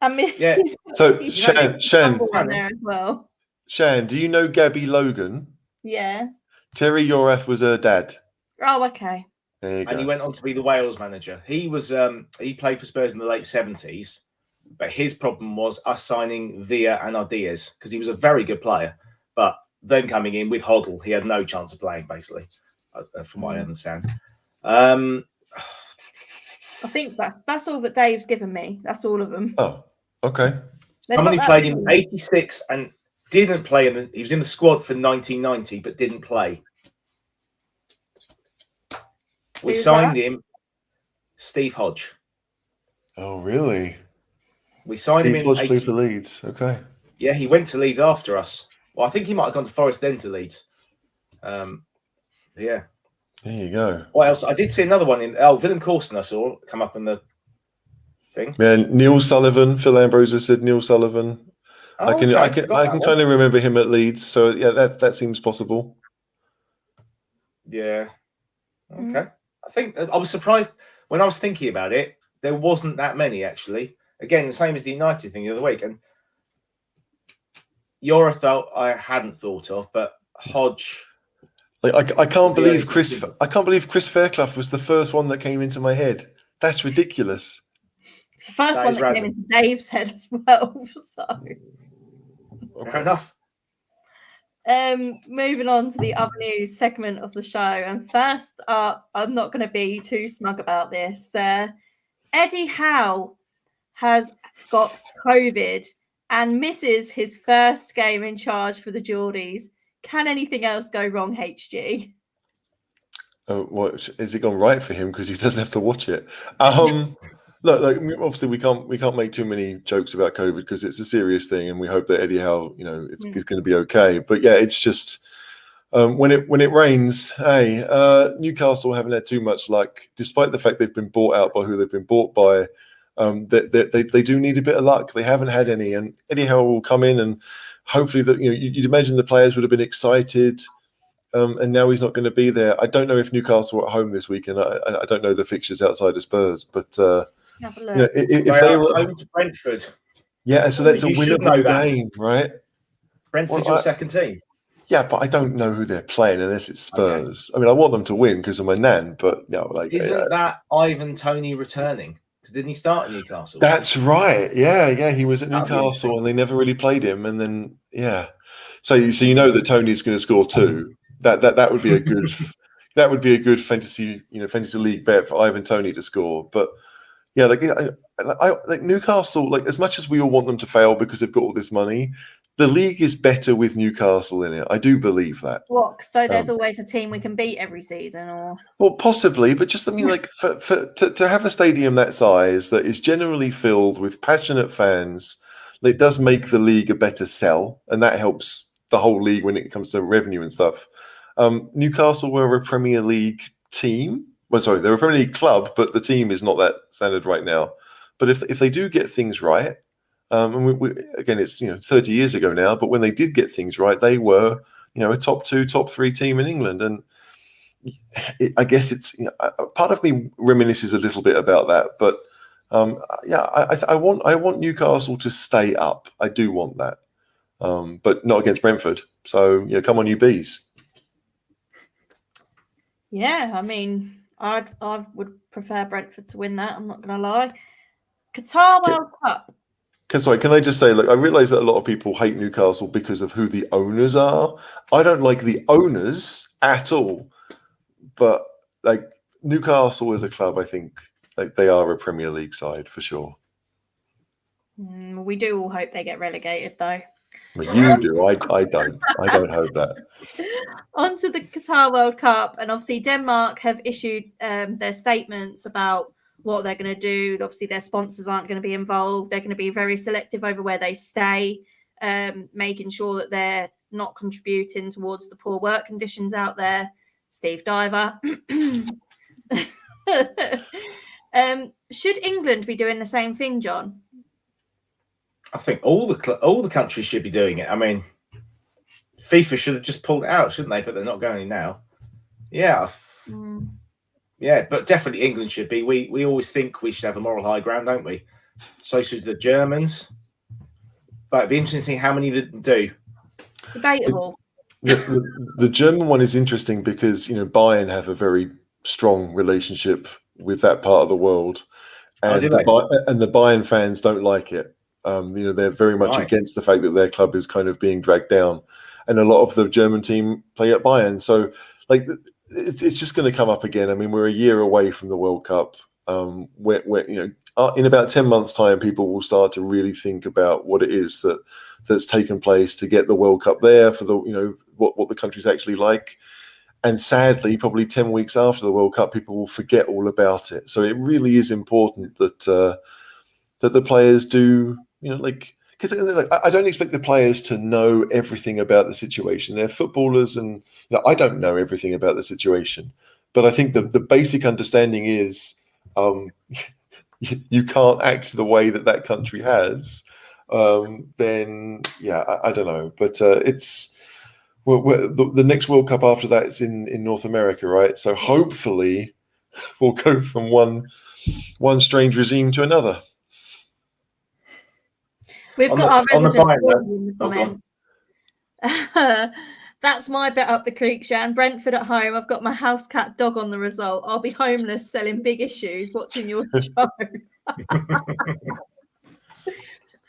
I mean, Yeah. So he's Shan, on there as well. Shan, do you know Gabby Logan? Yeah. Terry Yorath was her dad. Oh, okay. There you go. And he went on to be the Wales manager. He was he played for Spurs in the late 70s, but his problem was us signing Villa and Ardiaz because he was a very good player. But then coming in with Hoddle, he had no chance of playing, basically, from what I understand. I think that's all that Dave's given me. That's all of them. Oh, okay. Somebody played in 86 and didn't play. He was in the squad for 1990, but didn't play. We signed him, Steve Hodge. Oh, really? We signed Steve him in Hodge 80. played for Leeds. Okay. Yeah, he went to Leeds after us. Well, I think he might have gone to Forest then to Leeds. Yeah. There you go. What else? I did see another one in Willem Corsten. I saw come up in the thing. Yeah, Neil Sullivan. Phil Ambrose said Neil Sullivan. Oh, I can kind of remember him at Leeds. So yeah, that seems possible. Yeah. Okay. I think I was surprised when I was thinking about it. There wasn't that many actually. Again, the same as the United thing the other week. And you're a thought I hadn't thought of, but Hodge. Like I can't believe Chris Fairclough was the first one that came into my head. That's ridiculous. It's the first one that came into Dave's head as well. So fair enough. Moving on to the other news segment of the show, and first up, I'm not going to be too smug about this. Eddie Howe has got COVID and misses his first game in charge for the Geordies. Can anything else go wrong, HG? Oh, what is it gone right for him because he doesn't have to watch it? Look, obviously we can't make too many jokes about COVID because it's a serious thing, and we hope that Eddie Howe, it's going to be okay. But yeah, it's just when it rains. Hey, Newcastle haven't had too much luck, despite the fact they've been bought out by who they've been bought by. They do need a bit of luck. They haven't had any, and Eddie Howe will come in and hopefully that you'd imagine the players would have been excited. And now he's not going to be there. I don't know if Newcastle are at home this weekend. I don't know the fixtures outside of Spurs, but if they were home to Brentford, yeah, so that's a winnable game, right? Brentford's your second team. Yeah, but I don't know who they're playing unless it's Spurs. Okay. I mean, I want them to win because of my nan, but isn't that Ivan Toney returning? Because didn't he start at Newcastle? That's right. Yeah, he was at Newcastle and they never really played him, and then so you know that Tony's going to score 2. That would be a good fantasy league bet for Ivan Toney to score. But yeah, like Newcastle, like as much as we all want them to fail because they've got all this money, the league is better with Newcastle in it. I do believe that. What? So there's always a team we can beat every season, or well, possibly, but just like to have a stadium that size that is generally filled with passionate fans, it does make the league a better sell, and that helps the whole league when it comes to revenue and stuff. Newcastle were a Premier League team. Well, sorry, they're a Premier League club, but the team is not that standard right now. But if they do get things right, and again, it's 30 years ago now, but when they did get things right, they were a top 2, top 3 team in England, and I guess it's part of me reminisces a little bit about that. But I want Newcastle to stay up. I do want that. But not against Brentford. So come on, you bees. Yeah, I mean, I would prefer Brentford to win that. I'm not going to lie. Qatar World Cup. Can I just say, look, I realise that a lot of people hate Newcastle because of who the owners are. I don't like the owners at all. But like Newcastle as a club, I think they are a Premier League side for sure. We do all hope they get relegated, though. Well, you do. I don't. I don't hope that. On to the Qatar World Cup, and obviously Denmark have issued their statements about what they're going to do. Obviously, their sponsors aren't going to be involved. They're going to be very selective over where they stay, making sure that they're not contributing towards the poor work conditions out there. Steve Diver. Should England be doing the same thing, John? I think all the countries should be doing it. I mean, FIFA should have just pulled it out, shouldn't they? But they're not going now. Yeah. Yeah, but definitely England should be. We always think we should have a moral high ground, don't we? So should the Germans. But it'd be interesting to see how many that do. Debatable. The German one is interesting because, Bayern have a very strong relationship with that part of the world. And, do they? the Bayern fans don't like it. They're very much Right. against the fact that their club is kind of being dragged down. And a lot of the German team play at Bayern. So, it's just going to come up again. I mean, we're a year away from the World Cup. Where in about 10 months' time, people will start to really think about what it is that's taken place to get the World Cup there for the, what the country's actually like. And sadly, probably 10 weeks after the World Cup, people will forget all about it. So it really is important that the players do, because I don't expect the players to know everything about the situation. They're footballers, and I don't know everything about the situation. But I think the basic understanding is you can't act the way that country has. Then I don't know. But it's the next World Cup after that is in North America, right? So hopefully we'll go from one strange regime to another. We've On got our the resident Bayern, in the comment. That's my bet up the creek, Shan. Brentford at home. I've got my house cat dog on the result. I'll be homeless selling big issues watching your show.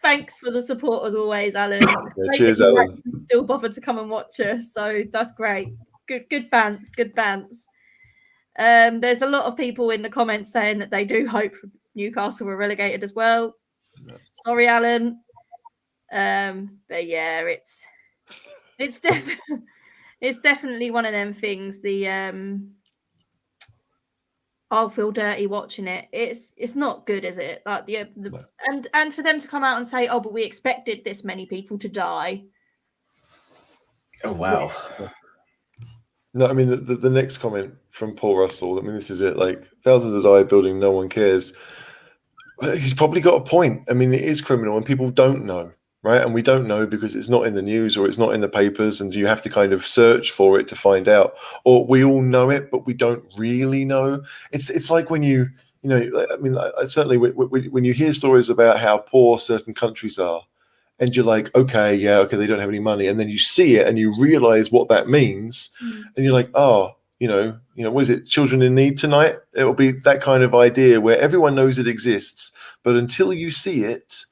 Thanks for the support as always, Alan. Cheers, Alan. Still bothered to come and watch us, so that's great. Good bants. There's a lot of people in the comments saying that they do hope Newcastle were relegated as well. Sorry, Alan. But yeah, it's definitely one of them things. I'll feel dirty watching it. It's not good, is it? Like and for them to come out and say, "Oh, but we expected this many people to die." Oh wow! No, I mean the next comment from Paul Russell. I mean, this is it. Like, thousands have died building, no one cares. He's probably got a point. I mean, it is criminal, and people don't know, right? And we don't know because it's not in the news or it's not in the papers, and you have to kind of search for it to find out. Or we all know it, but we don't really know. It's like when I mean, certainly when you hear stories about how poor certain countries are, and you're like, okay, they don't have any money, and then you see it and you realize what that means, and you're like, oh. Was it Children in Need tonight? It'll be that kind of idea where everyone knows it exists, but until you see it,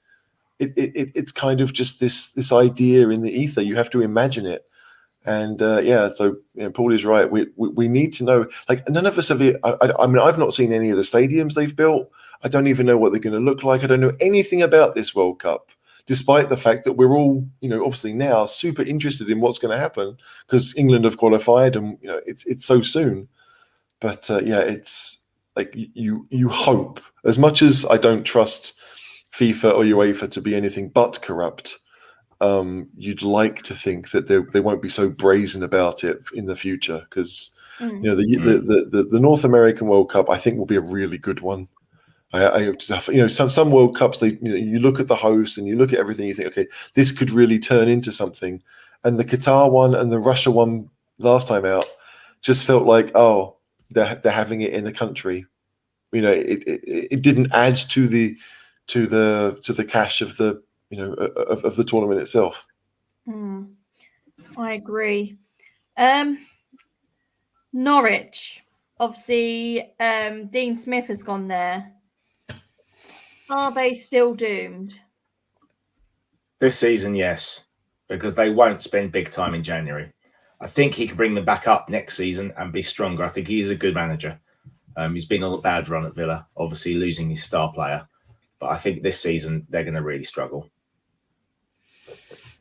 it's kind of just this idea in the ether. You have to imagine it, and so Paul is right. We need to know. Like, none of us have. I mean, I've not seen any of the stadiums they've built. I don't even know what they're going to look like. I don't know anything about this World Cup, despite the fact that we're all, obviously now super interested in what's going to happen because England have qualified, and it's so soon. But it's like you hope. As much as I don't trust FIFA or UEFA to be anything but corrupt, you'd like to think that they won't be so brazen about it in the future because the North American World Cup I think will be a really good one. Some World Cups, you look at the host and you look at everything, you think, okay, this could really turn into something. And the Qatar one and the Russia one last time out just felt like, oh, they're having it in a country. It didn't add to the cash of the of the tournament itself. I agree. Norwich, obviously, Dean Smith has gone there. Are they still doomed? This season, yes, because they won't spend big time in January. I think he can bring them back up next season and be stronger. I think he is a good manager. He's been on a bad run at Villa, obviously losing his star player. But I think this season they're going to really struggle.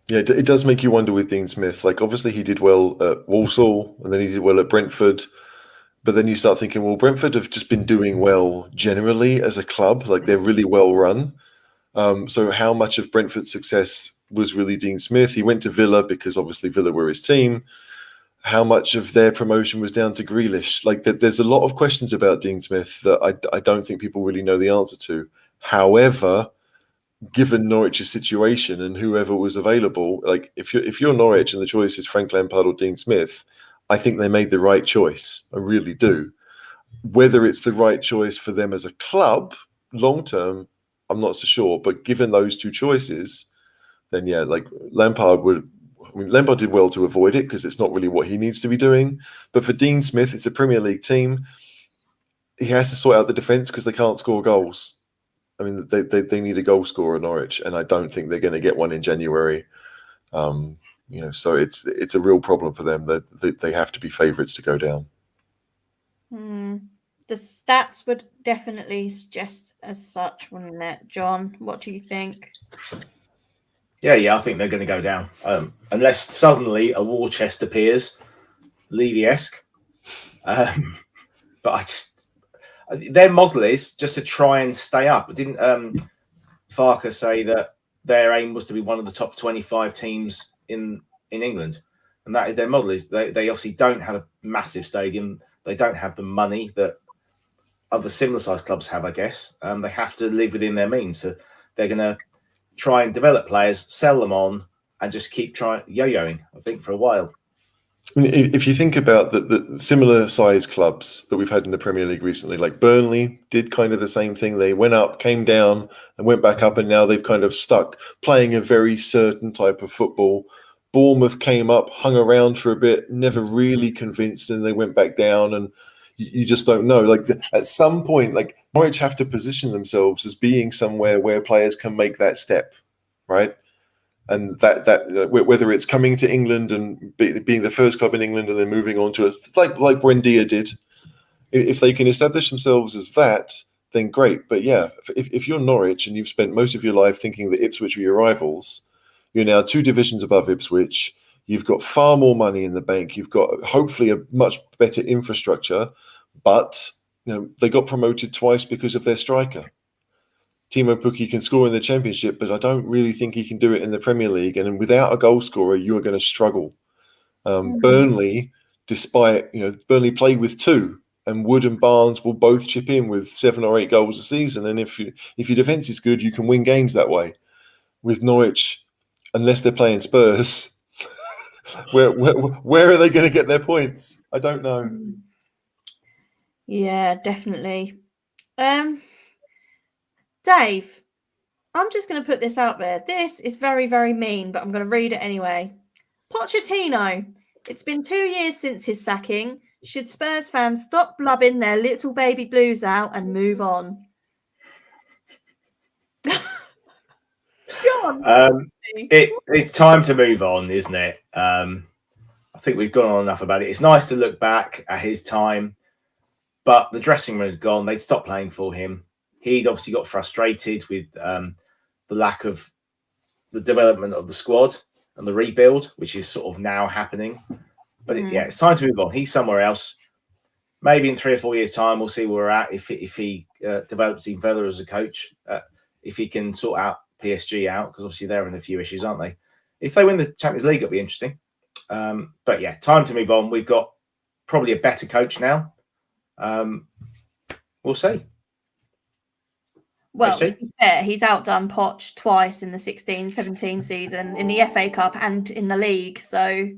Yeah, it does make you wonder with Dean Smith. Like, obviously he did well at Walsall and then he did well at Brentford. But then you start thinking, well, Brentford have just been doing well generally as a club. Like, they're really well run. So how much of Brentford's success was really Dean Smith? He went to Villa because obviously Villa were his team. How much of their promotion was down to Grealish? Like, there's a lot of questions about Dean Smith that I don't think people really know the answer to. However, given Norwich's situation and whoever was available, like if you're Norwich and the choice is Frank Lampard or Dean Smith, I think they made the right choice. I really do. Whether it's the right choice for them as a club long term, I'm not so sure. But given those two choices, then yeah, like Lampard Lampard did well to avoid it because it's not really what he needs to be doing. But for Dean Smith, it's a Premier League team. He has to sort out the defence because they can't score goals. I mean, they need a goal scorer at Norwich, and I don't think they're going to get one in January. So it's a real problem for them that they have to be favourites to go down. The stats would definitely suggest as such, wouldn't it, John? What do you think? Yeah, I think they're going to go down unless suddenly a war chest appears, Levy-esque. But their model is just to try and stay up. Didn't Farker say that their aim was to be one of the top 25 teams in England? And that is their model. Is they obviously don't have a massive stadium. They don't have the money that other similar sized clubs have, I guess. They have to live within their means. So they're going to try and develop players, sell them on, and just keep trying yo-yoing, I think, for a while. I mean, if you think about the similar size clubs that we've had in the Premier League recently, like Burnley did kind of the same thing. They went up, came down, and went back up, and now they've kind of stuck playing a very certain type of football. Bournemouth came up, hung around for a bit, never really convinced, and they went back down, and you just don't know. Like at some point, like Norwich have to position themselves as being somewhere where players can make that step, right? And that whether it's coming to England and being the first club in England and then moving on to it, like Buendia did, if they can establish themselves as that, then great. But yeah, if you're Norwich and you've spent most of your life thinking that Ipswich are your rivals, you're now 2 divisions above Ipswich. You've got far more money in the bank. You've got hopefully a much better infrastructure, but they got promoted twice because of their striker. Timo Pukki can score in the Championship, but I don't really think he can do it in the Premier League. And without a goal scorer, you are going to struggle. Burnley, despite Burnley play with 2, and Wood and Barnes will both chip in with 7 or 8 goals a season. And if your defence is good, you can win games that way. With Norwich, unless they're playing Spurs, where are they going to get their points? I don't know. Yeah, definitely. Dave, I'm just going to put this out there. This is very, very mean, but I'm going to read it anyway. Pochettino, it's been 2 years since his sacking. Should Spurs fans stop blubbing their little baby blues out and move on? John, it's time to move on, isn't it? I think we've gone on enough about it. It's nice to look back at his time, but the dressing room had gone. They'd stopped playing for him. He'd obviously got frustrated with the lack of the development of the squad and the rebuild, which is sort of now happening. But it's time to move on. He's somewhere else. Maybe in 3 or 4 years' time, we'll see where we're at. If he develops even further as a coach, if he can sort out PSG out, because obviously they're in a few issues, aren't they? If they win the Champions League, it'll be interesting. But yeah, time to move on. We've got probably a better coach now. We'll see. Well, to be fair, he's outdone Poch twice in the 16-17 season, in the FA Cup and in the league. So,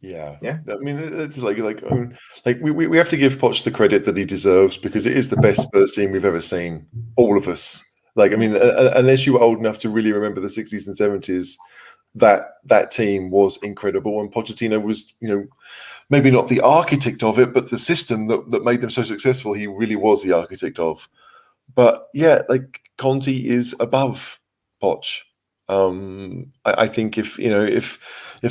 yeah. I mean, it's like we have to give Poch the credit that he deserves because it is the best Spurs team we've ever seen. All of us. Like, I mean, unless you were old enough to really remember the 60s and 70s, that team was incredible, and Pochettino was, maybe not the architect of it, but the system that made them so successful, he really was the architect of. But yeah, like Conte is above Poch. I think if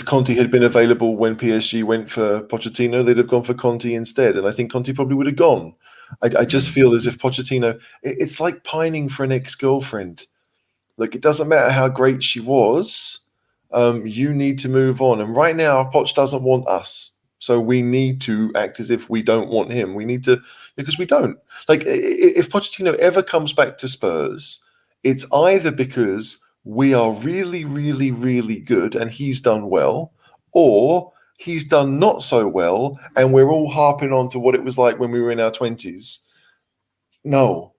Conte had been available when PSG went for Pochettino, they'd have gone for Conte instead, and I think Conte probably would have gone. I just feel as if Pochettino, it's like pining for an ex-girlfriend. Like, it doesn't matter how great she was, you need to move on. And right now, Poch doesn't want us. So we need to act as if we don't want him. We need to, because we don't. Like, if Pochettino ever comes back to Spurs, it's either because we are really, really, really good and he's done well, or he's done not so well and we're all harping on to what it was like when we were in our 20s. No,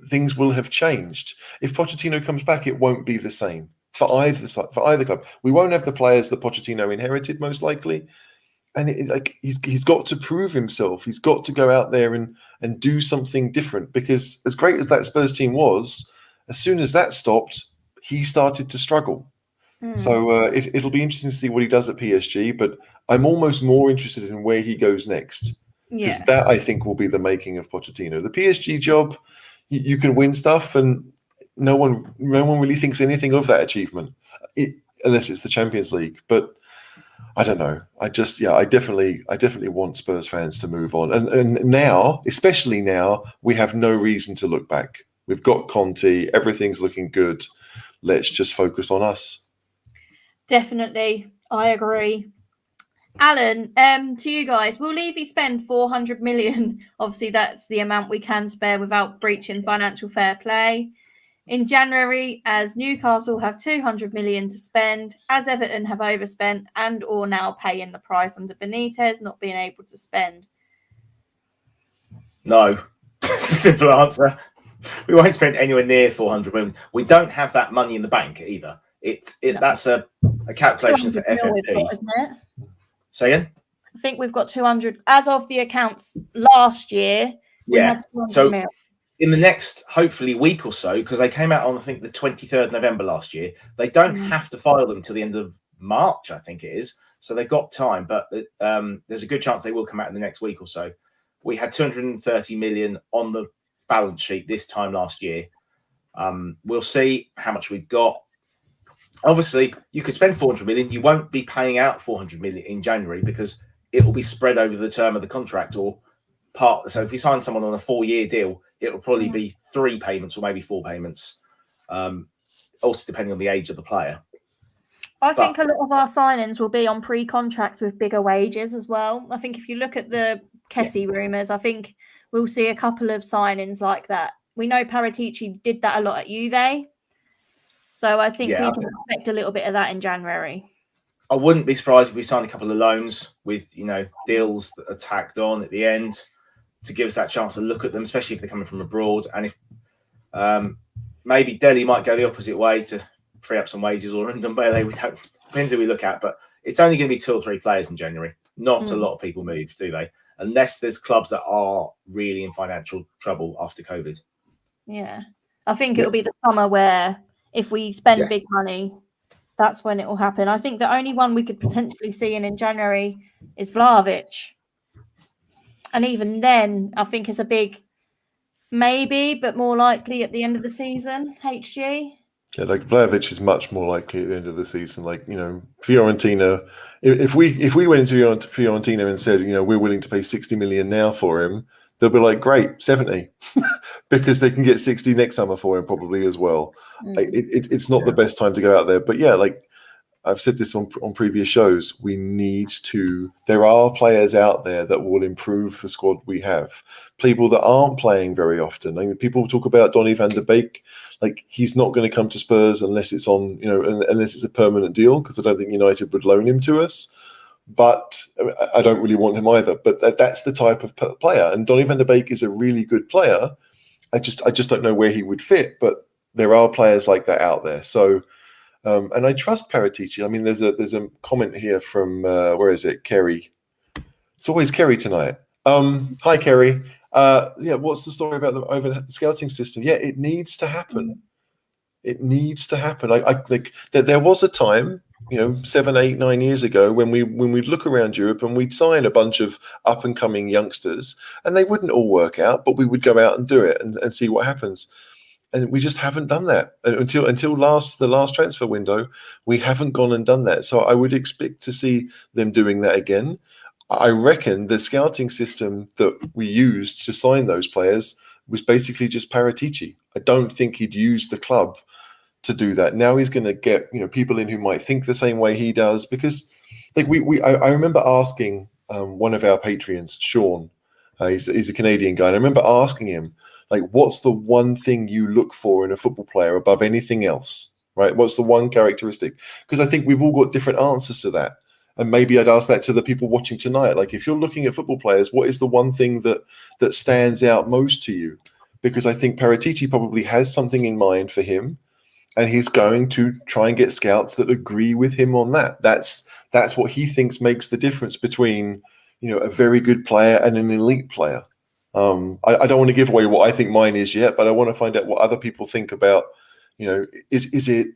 things will have changed. If Pochettino comes back, it won't be the same for either club. We won't have the players that Pochettino inherited, most likely. and he's got to prove himself. He's got to go out there and do something different, because as great as that Spurs team was, as soon as that stopped, he started to struggle. So it'll be interesting to see what he does at PSG, but I'm almost more interested in where he goes next, because that, I think, will be the making of Pochettino. The PSG job, you can win stuff, and no one really thinks anything of that achievement, unless it's the Champions League. But I don't know. I definitely want Spurs fans to move on, and now, especially now, we have no reason to look back. We've got Conte, everything's looking good. Let's just focus on us. Definitely, I agree. Alan, to you guys, will Levy spend 400 million? Obviously, that's the amount we can spare without breaching financial fair play in January, as Newcastle have 200 million to spend, as Everton have overspent and or now paying the price under Benitez not being able to spend. No, it's a simple answer. We won't spend anywhere near 400 million. We don't have that money in the bank either. That's a calculation for FFP. Isn't it? Say again? I think we've got 200 as of the accounts last year. Yeah. So in the next, hopefully, week or so, because they came out on, I think, the 23rd of November last year, they don't have to file them till the end of March, I think it is. So they've got time, but there's a good chance they will come out in the next week or so. We had 230 million on the balance sheet this time last year. We'll see how much we've got. Obviously, you could spend 400 million. You won't be paying out 400 million in January, because it will be spread over the term of the contract or part. So if you sign someone on a 4-year deal, it will probably be 3 payments or maybe 4 payments, also depending on the age of the player. I think a lot of our signings will be on pre-contracts with bigger wages as well. I think if you look at the Kessie rumours, I think we'll see a couple of signings like that. We know Paratici did that a lot at Juve. So I think we can expect a little bit of that in January. I wouldn't be surprised if we signed a couple of loans with, deals that are tacked on at the end to give us that chance to look at them, especially if they're coming from abroad. And if maybe Dele might go the opposite way to free up some wages, or Ndombele, depends who we look at. But it's only going to be 2 or 3 players in January. Not a lot of people move, do they? Unless there's clubs that are really in financial trouble after COVID. Yeah. I think it'll be the summer where if we spend big money, that's when it will happen. I think the only one we could potentially see in January is Vlahovic. And even then, I think it's a big maybe, but more likely at the end of the season, HG. Yeah, like Vlahovic is much more likely at the end of the season. Like, Fiorentina, if we went into Fiorentina and said, we're willing to pay 60 million now for him, they'll be like, great, 70, because they can get 60 next summer for him probably as well. It's not the best time to go out there. But yeah, like I've said this on previous shows, there are players out there that will improve the squad we have. People that aren't playing very often. I mean, people talk about Donny van der Beek. Like, he's not going to come to Spurs unless it's on, unless it's a permanent deal, because I don't think United would loan him to us. But I don't really want him either. But that's the type of player. And Donny van der Beek is a really good player. I just don't know where he would fit. But there are players like that out there. So, and I trust Paratici. I mean, there's a comment here from where is it? Kerry. It's always Kerry tonight. Hi, Kerry. What's the story about the scouting system? Yeah, it needs to happen. It needs to happen. I think that there was a time, 7, 8, 9 years ago when we'd look around Europe and we'd sign a bunch of up and coming youngsters, and they wouldn't all work out, but we would go out and do it and see what happens. And we just haven't done that until the last transfer window. We haven't gone and done that. So I would expect to see them doing that again. I reckon the scouting system that we used to sign those players was basically just Paratici. I don't think he'd use the club to do that. Now he's going to get people in who might think the same way he does, because like I remember asking one of our Patreons, Sean, he's a Canadian guy, and I remember asking him, like, what's the one thing you look for in a football player above anything else, right? What's the one characteristic? Because I think we've all got different answers to that. And maybe I'd ask that to the people watching tonight. Like, if you're looking at football players, what is the one thing that stands out most to you? Because I think Paratici probably has something in mind for him. and he's going to try and get scouts that agree with him on that. That's what he thinks makes the difference between, a very good player and an elite player. I don't want to give away what I think mine is yet, but I want to find out what other people think about, is it,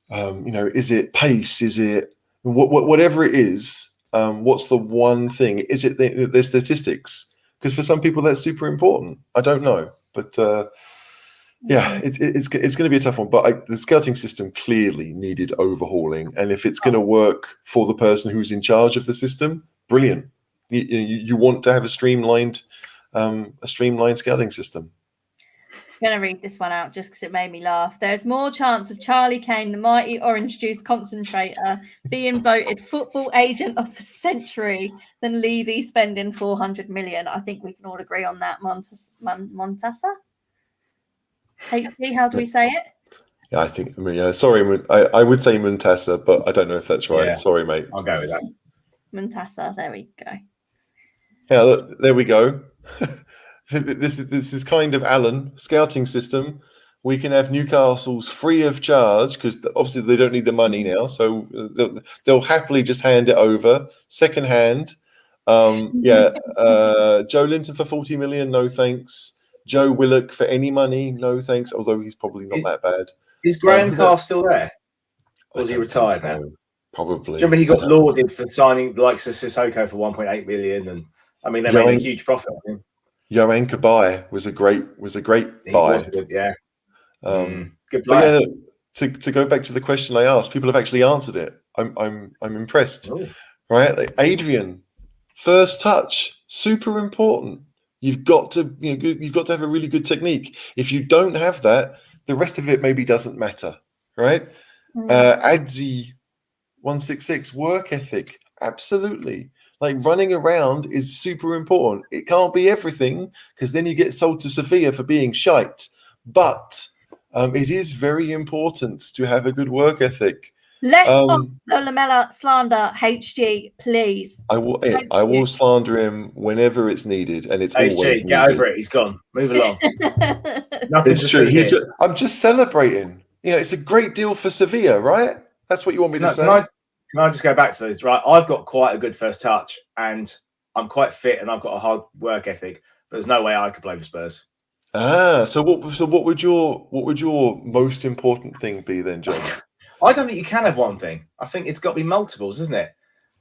is it pace? Is it whatever it is? What's the one thing? Is it the statistics? Because for some people that's super important. I don't know, but it's going to be a tough one. But the scouting system clearly needed overhauling, and if it's going to work for the person who's in charge of the system, brilliant. You want to have a streamlined scouting system. I'm going to read this one out just because it made me laugh. There's more chance of Charlie Kane, the mighty orange juice concentrator, being voted football agent of the century than Levy spending 400 million. I think we can all agree on that. Montasa? HP, how do we say it? Yeah, I think. Sorry, I would say Montasa, but I don't know if that's right. Yeah. Sorry, mate. I'll go with that. Montasa. There we go. Yeah, look, there we go. This is kind of Alan scouting system. We can have Newcastle's free of charge because obviously they don't need the money now, so they'll happily just hand it over second hand. Joe Linton for 40 million, no thanks. Joe Willock for any money, no thanks. Although he's probably not that bad. Is Graham Carr still there? Or is he retired now? Probably. Do you remember he got lauded for signing the likes of Sissoko for 1.8 million, and I mean they made a huge profit on him. Yohan Cabaye was a great buy. Was good, yeah. Good player. Yeah, to go back to the question I asked, people have actually answered it. I'm impressed. Ooh. Right, like Adrian, first touch, super important. You've got to have a really good technique. If you don't have that, the rest of it maybe doesn't matter. Right? Adzi 166, work ethic, absolutely. Like running around is super important. It can't be everything because then you get sold to Sevilla for being shite. But it is very important to have a good work ethic. Less of the Lamella slander, HG, please. I will slander him whenever it's needed, and it's HG, always get needed. over it. He's gone. Move along. It's true. I'm just celebrating. It's a great deal for Sevilla, right? That's what you want me to say. Can I just go back to this? Right, I've got quite a good first touch, and I'm quite fit, and I've got a hard work ethic. But there's no way I could play for Spurs. So what would your most important thing be then, John? I don't think you can have one thing. I think it's got to be multiples, isn't it?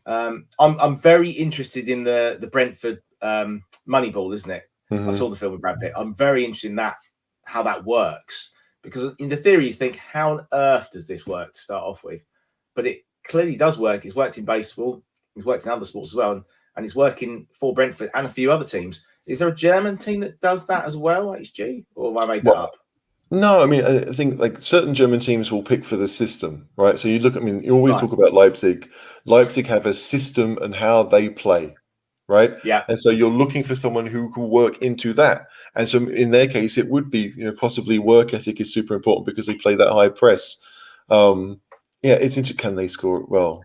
I'm very interested in the Brentford Moneyball, isn't it? Mm-hmm. I saw the film with Brad Pitt. I'm very interested in that, how that works, because in the theory you think, how on earth does this work to start off with? But it clearly does work. It's worked in baseball. It's worked in other sports as well, and it's working for Brentford and a few other teams. Is there a German team that does that as well, HG, or have I made that up? No, I mean, I think like certain German teams will pick for the system, right? So you look, you always talk about Leipzig. Leipzig have a system and how they play, right? Yeah. And so you're looking for someone who can work into that. And so in their case, it would be, possibly work ethic is super important because they play that high press. It's interesting. Can they score it well?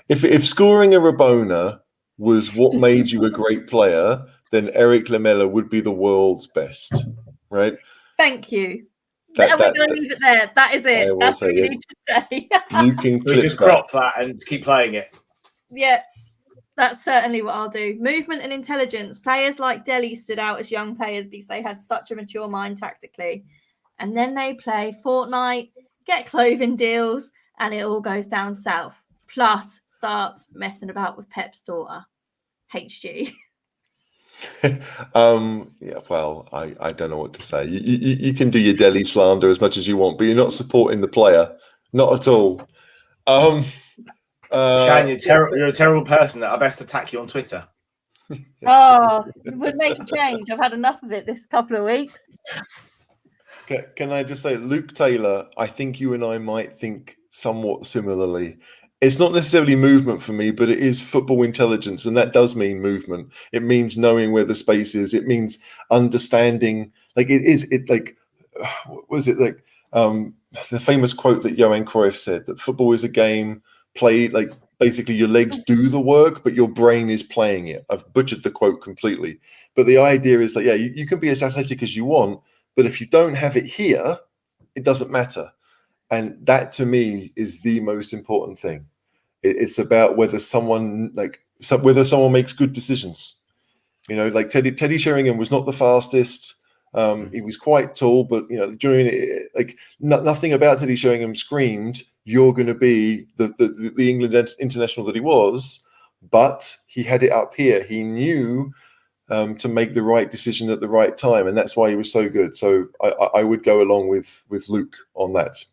If scoring a Rabona was what made you a great player, then Eric Lamela would be the world's best, right? Thank you. We're going to leave it there. That is it. That's what you need to say. You can just crop that and keep playing it. Yeah, that's certainly what I'll do. Movement and intelligence. Players like Dele stood out as young players because they had such a mature mind tactically. And then they play Fortnite, get clothing deals, and it all goes down south. Plus, starts messing about with Pep's daughter, HG. Well, I don't know what to say. You can do your Dele slander as much as you want, but you're not supporting the player, not at all. Shan, you're a terrible person. I best attack you on Twitter. It would make a change. I've had enough of it this couple of weeks. Can I just say, Luke Taylor, I think you and I might think somewhat similarly. It's not necessarily movement for me, but it is football intelligence, and that does mean movement. It means knowing where the space is. It means understanding. Like the famous quote that Johan Cruyff said, that football is a game played, like basically your legs do the work, but your brain is playing it. I've butchered the quote completely. But the idea is that, you can be as athletic as you want, but if you don't have it here, it doesn't matter. And that to me is the most important thing. It's about whether someone makes good decisions. You know, like Teddy Sheringham was not the fastest. He was quite tall, but you know, during it, like nothing about Teddy Sheringham screamed, "You're going to be the England international that he was." But he had it up here. He knew to make the right decision at the right time, and that's why he was so good. So I would go along with Luke on that.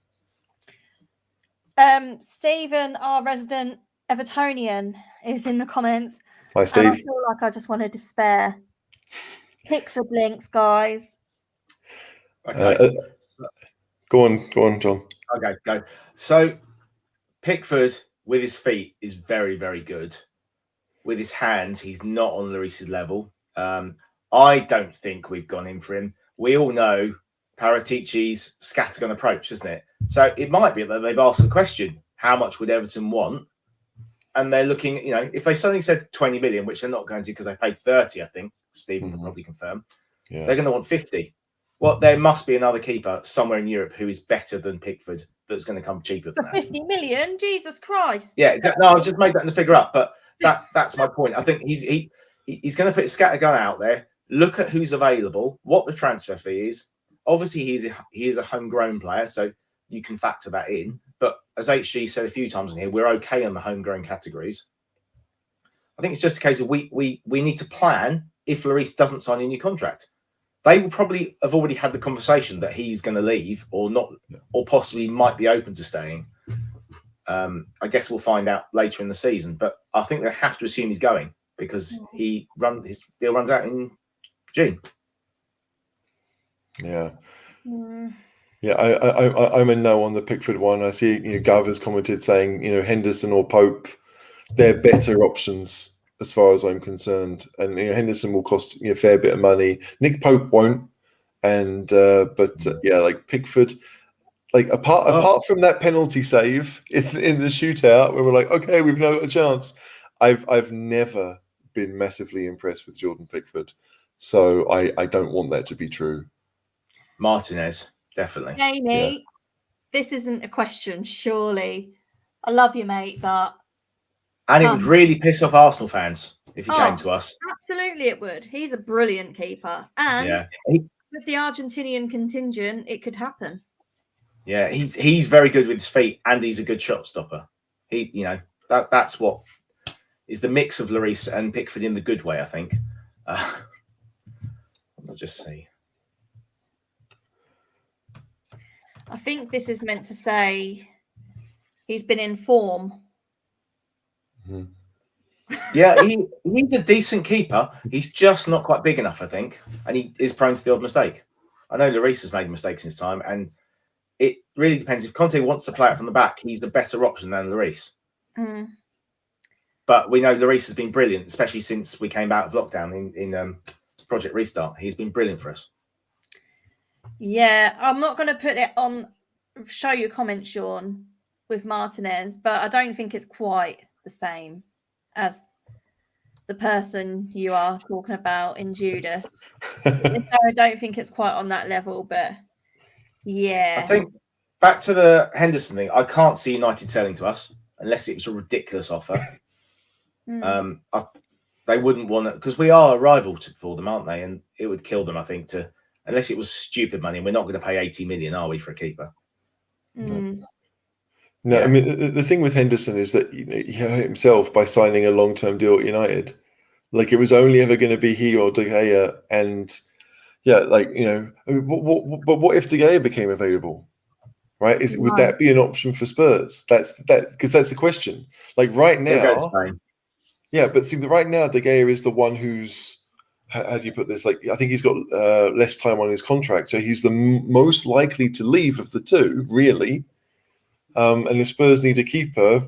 Stephen, our resident Evertonian, is in the comments. Hi, Steve. And I feel like I just want to despair. Pickford links, guys. Okay. Go on, John. Okay, go. So Pickford with his feet is very, very good. With his hands, he's not on Lloris's level. I don't think we've gone in for him. We all know Paratici's scattergun approach, isn't it? So it might be that they've asked the question, how much would Everton want? And they're looking, you know, if they suddenly said 20 million, which they're not going to because they paid 30, I think, Stephen can probably confirm, they're going to want 50. Well, there must be another keeper somewhere in Europe who is better than Pickford that's going to come cheaper than For that. 50 million? Jesus Christ. Yeah, no, I just made that in the figure up, but that's my point. I think he's going to put his scattergun out there, look at who's available, what the transfer fee is. Obviously, he is a homegrown player, so you can factor that in. But as HG said a few times in here, we're okay on the homegrown categories. I think it's just a case of we need to plan if Lloris doesn't sign a new contract. They will probably have already had the conversation that he's going to leave or not, or possibly might be open to staying. I guess we'll find out later in the season, but I think they have to assume he's going because his deal runs out in June. Yeah. Yeah, I'm a no on the Pickford one. I see, you know, Gav has commented saying, you know, Henderson or Pope, they're better options as far as I'm concerned. And you know, Henderson will cost a fair bit of money. Nick Pope won't. And yeah, like Pickford, like apart from that penalty save in the shootout where we're like, okay, we've now got a chance. I've never been massively impressed with Jordan Pickford, so I don't want that to be true. Martinez, definitely. Jamie, this isn't a question, surely. I love you, mate, but and it would really piss off Arsenal fans if he came to us. Absolutely, it would. He's a brilliant keeper, and with the Argentinian contingent, it could happen. Yeah, he's very good with his feet, and he's a good shot stopper. That's what is the mix of Lloris and Pickford in the good way, I think. I'll just see. I think this is meant to say he's been in form. Yeah, he's a decent keeper. He's just not quite big enough, I think, and he is prone to the odd mistake. I know Lloris has made mistakes in his time, and it really depends. If Conte wants to play it from the back, he's a better option than Lloris. But we know Lloris has been brilliant, especially since we came out of lockdown in Project Restart. He's been brilliant for us. Yeah, I'm not going to put it on, show you a comment, Sean, with Martinez, but I don't think it's quite the same as the person you are talking about in Judas. I don't think it's quite on that level, but yeah. I think back to the Henderson thing, I can't see United selling to us unless it was a ridiculous offer. They wouldn't want it because we are a rival for them, aren't they? And it would kill them, I think, unless it was stupid money. And we're not going to pay 80 million, are we, for a keeper? No, yeah. I mean, the thing with Henderson is that he hurt himself by signing a long-term deal at United. Like, it was only ever going to be he or De Gea. And, yeah, like, but what if De Gea became available? Right? Would that be an option for Spurs? Because that's the question. Like, right now... Yeah, but see, right now, De Gea is the one who's... How do you put this? Like, I think he's got less time on his contract. So he's the most likely to leave of the two, really. And if Spurs need a keeper,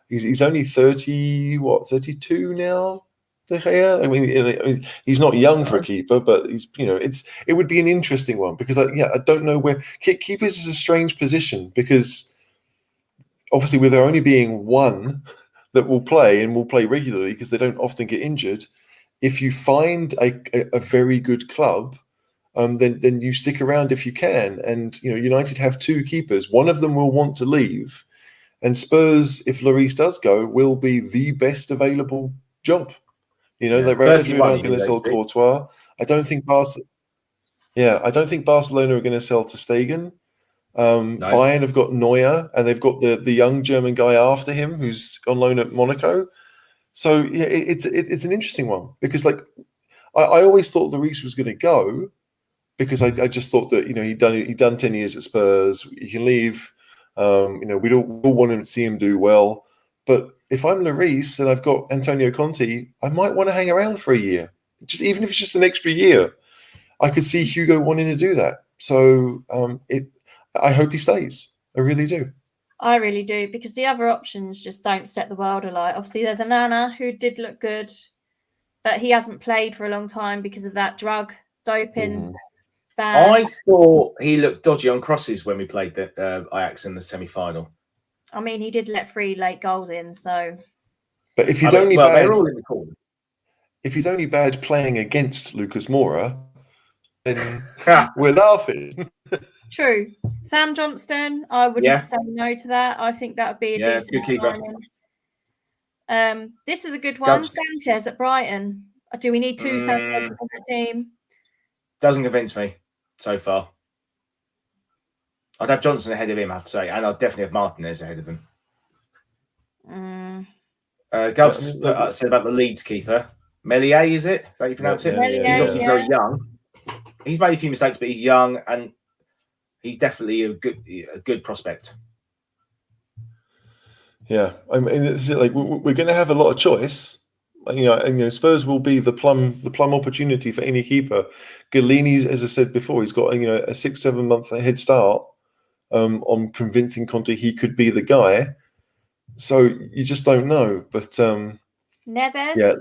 he's only 32 now, De Gea? I mean, he's not young for a keeper, but it would be an interesting one because I don't know where keepers is a strange position because obviously with there only being one that will play and will play regularly because they don't often get injured. If you find a very good club then you stick around if you can. And United have two keepers. One of them will want to leave, and Spurs, if Lloris does go, will be the best available job. Like Real Madrid aren't going to sell Courtois. I don't think Barcelona are going to sell to Stegen. No. Bayern have got Neuer, and they've got the young German guy after him who's on loan at Monaco. So yeah, it's an interesting one, because I always thought Lloris was going to go, because I just thought that he'd done 10 years at Spurs. He can leave. We'd all want to see him do well. But if I'm Lloris and I've got Antonio Conte, I might want to hang around for a year, even if it's just an extra year. I could see Hugo wanting to do that. So I hope he stays. I really do. I really do, because the other options just don't set the world alight. Obviously, there's Anana, who did look good, but he hasn't played for a long time because of that drug doping ban. I thought he looked dodgy on crosses when we played the Ajax in the semi-final. I mean, he did let 3 late goals in, so. But if he's only bad, they're all in the corner. If he's only bad playing against Lucas Moura, then we're laughing. True. Sam Johnston, I wouldn't say no to that. I think that would be a decent good keeper. signing. This is a good one. Sanchez at Brighton. Do we need 2 Sanchez on the team? Doesn't convince me so far. I'd have Johnson ahead of him, I have to say, and I'd definitely have Martinez ahead of him. Govs said about the Leeds keeper. Meslier, is it? Is that how you pronounce it? Meslier, he's obviously very young. He's made a few mistakes, but he's young, and he's definitely a good prospect. Yeah, I mean, we're going to have a lot of choice. Spurs will be the plum opportunity for any keeper. Galini, as I said before, he's got a 6-7 month head start on convincing Conte he could be the guy. So you just don't know. But Neves. Yeah.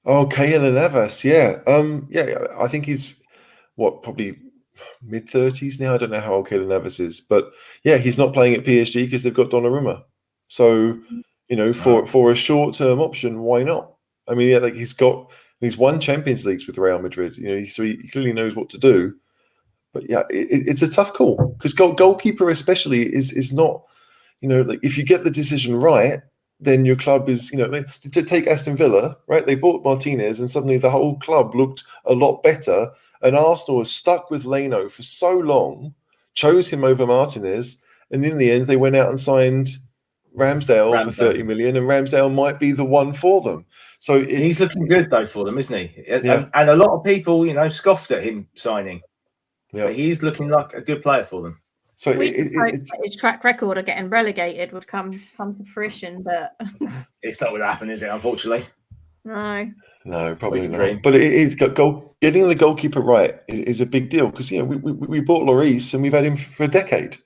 Oh, Keylor Navas. Yeah. I think he's probably mid-30s now. I don't know how old Keylor Navas is, but yeah, he's not playing at PSG because they've got Donnarumma. So for a short-term option, why not? I mean, he's won Champions Leagues with Real Madrid. So he clearly knows what to do. But yeah, it's a tough call, because goalkeeper especially is not. If you get the decision right, then your club is, to take Aston Villa, right? They bought Martinez and suddenly the whole club looked a lot better. And Arsenal was stuck with Leno for so long, chose him over Martinez. And in the end, they went out and signed Ramsdale for 30 million, and Ramsdale might be the one for them. So he's looking good though for them, isn't he? Yeah. And a lot of people, scoffed at him signing. Yeah. But he's looking like a good player for them. So his track record of getting relegated would come to fruition, but it's not going to happen, is it? Unfortunately, no, probably not. But getting the goalkeeper right is a big deal, because we bought Lloris and we've had him for a decade.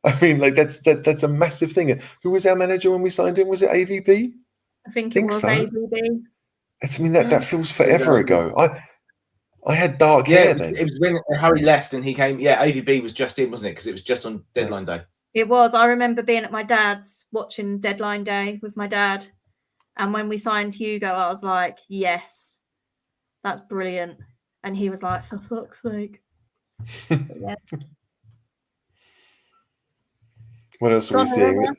I mean, that's a massive thing. Who was our manager when we signed him? Was it AVB? I think it was so. AVB. I mean, that feels forever ago. I had dark hair then. It was when Harry left and he came. Yeah, AVB was just in, wasn't it? Because it was just on deadline day. It was. I remember being at my dad's watching deadline day with my dad. And when we signed Hugo, I was like, yes, that's brilliant. And he was like, for fuck's sake. Yeah. What else are we seeing?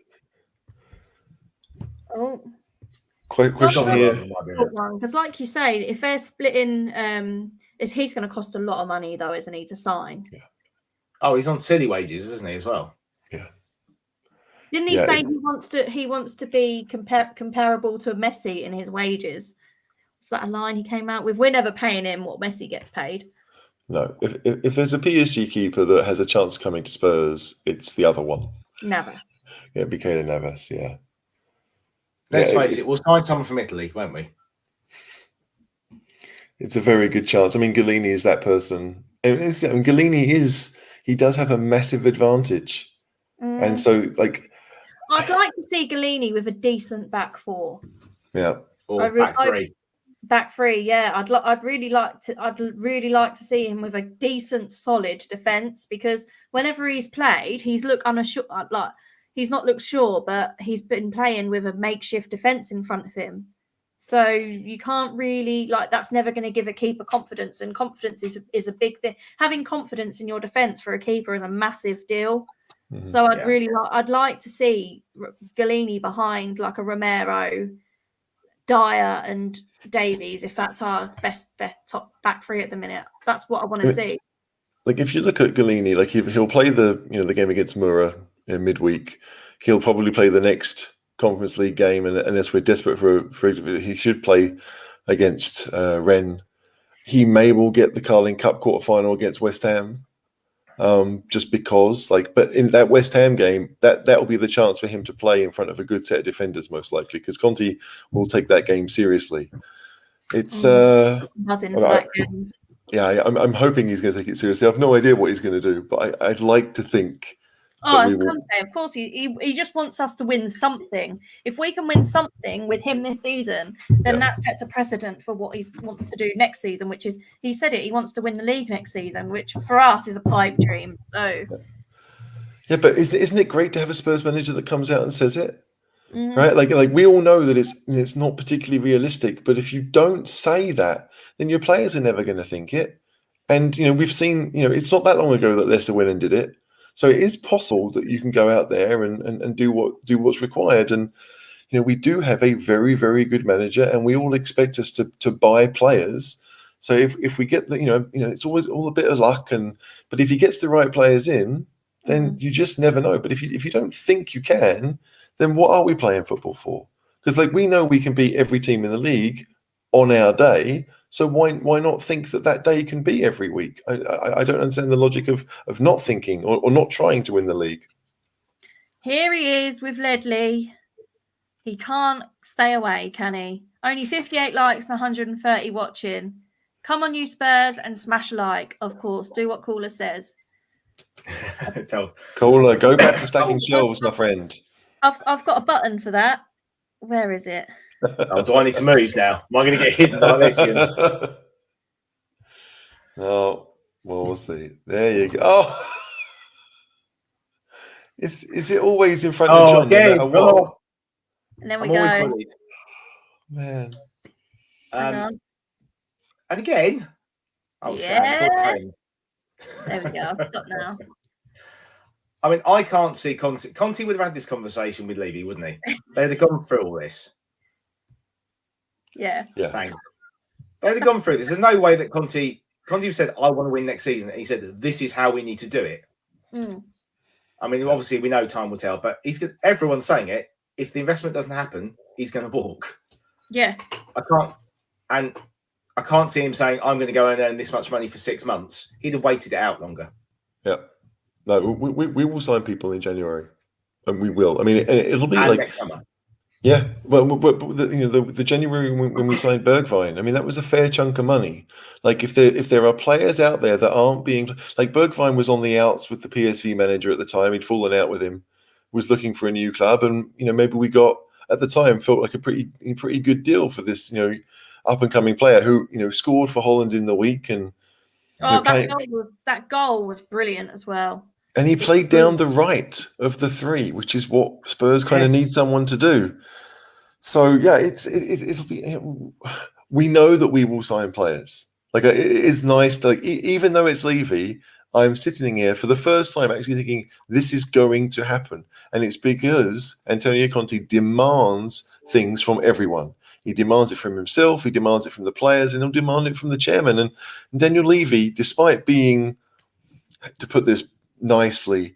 Oh. Question here. Because like you say, if they're splitting... he's going to cost a lot of money, though, isn't he, to sign? Yeah. Oh, he's on silly wages, isn't he, as well? Yeah. Didn't he say he wants to be comparable to Messi in his wages? Is that a line he came out with? We're never paying him what Messi gets paid. No. If there's a PSG keeper that has a chance of coming to Spurs, it's the other one. Navas. Yeah, it'd be Keylor Navas, yeah. Let's face it, we'll sign someone from Italy, won't we? It's a very good chance. I mean, Galini is that person. Galini he does have a massive advantage. And so, I'd like to see Galini with a decent back four. Yeah. Or back three. Back three, yeah. I'd really like to see him with a decent, solid defence, because whenever he's played, he's looked unsure. He's not looked sure, but he's been playing with a makeshift defence in front of him. So you can't really, like, that's never going to give a keeper confidence, and confidence is a big thing. Having confidence in your defence for a keeper is a massive deal. Mhm. So I'd like to see Galini behind like a Romero, Dyer and Davies, if that's our best top back three at the minute. That's what I want to see. Like if you look at Galini, like he'll play the game against Mura in midweek. He'll probably play the next Conference League game, and unless we're desperate for he should play against Rennes. He may well get the Carling Cup quarterfinal against West Ham, just because. But in that West Ham game, that will be the chance for him to play in front of a good set of defenders, most likely, because Conte will take that game seriously. It's buzzing for that game. Yeah, I'm hoping he's going to take it seriously. I've no idea what he's going to do, but I'd like to think. Oh, it's Conte. Of course, he just wants us to win something. If we can win something with him this season, then that sets a precedent for what he wants to do next season, which is, he said it, he wants to win the league next season, which for us is a pipe dream. So, yeah, but isn't it great to have a Spurs manager that comes out and says it? Mm-hmm. Right? Like we all know that it's not particularly realistic, but if you don't say that, then your players are never going to think it. And we've seen, it's not that long ago that Leicester went and did it. So it is possible that you can go out there and do what's required. And we do have a very, very good manager, and we all expect us to buy players. So if we get the it's always all a bit of luck, but if he gets the right players in, then you just never know. But if you don't think you can, then what are we playing football for? Because we know we can beat every team in the league on our day. So why not think that day can be every week? I don't understand the logic of not thinking or not trying to win the league. Here he is with Ledley. He can't stay away, can he? Only 58 likes and 130 watching. Come on, you Spurs, and smash a like. Of course, do what Caller says. Caller, go back to stacking shelves, my friend. I've got a button for that. Where is it? Do I need to move now? Am I going to get hidden like this? Oh, well, we'll see. There you go. Oh, is it always in front of John? Okay. No matter what? And then we go. Man. Hang on. And again. There we go. Stop now. I mean, I can't see Conte. Conte would have had this conversation with Levy, wouldn't he? They'd have gone through all this. Yeah. Thanks. They'd have gone through this. There's no way that Conte said, I want to win next season. He said, this is how we need to do it. I mean, obviously, we know time will tell, but everyone's saying it. If the investment doesn't happen, he's going to walk. Yeah. I can't see him saying, I'm going to go and earn this much money for 6 months. He'd have waited it out longer. Yeah. No, we will sign people in January, and we will. I mean, it'll be next summer. Yeah, well, the January when we signed Bergwijn, I mean, that was a fair chunk of money. If there are players out there that aren't being Bergwijn was on the outs with the PSV manager at the time, he'd fallen out with him, was looking for a new club, and maybe we got at the time felt like a pretty good deal for this up and coming player who scored for Holland in the week, and that goal was brilliant as well. And he played down the right of the three, which is what Spurs kind of need someone to do. So yeah, it'll be. We know that we will sign players. It is nice to even though it's Levy, I'm sitting here for the first time actually thinking this is going to happen, and it's because Antonio Conte demands things from everyone. He demands it from himself. He demands it from the players, and he'll demand it from the chairman. And Daniel Levy, despite being, to put this nicely,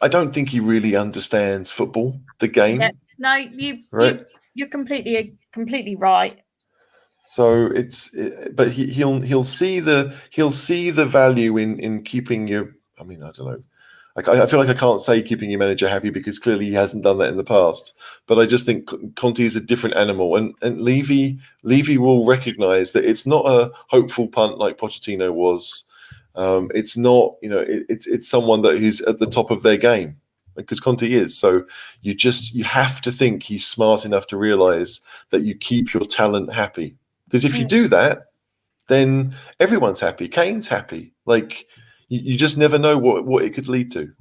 I don't think he really understands football, the game. Yeah. No, you're completely right. So but he'll see the value in keeping your. I mean, I don't know. I feel like I can't say keeping your manager happy because clearly he hasn't done that in the past. But I just think Conte is a different animal, and Levy will recognise that it's not a hopeful punt like Pochettino was. It's not, it's someone that is at the top of their game, because Conte is. So you have to think he's smart enough to realise that you keep your talent happy. Because if you do that, then everyone's happy. Kane's happy. You just never know what it could lead to.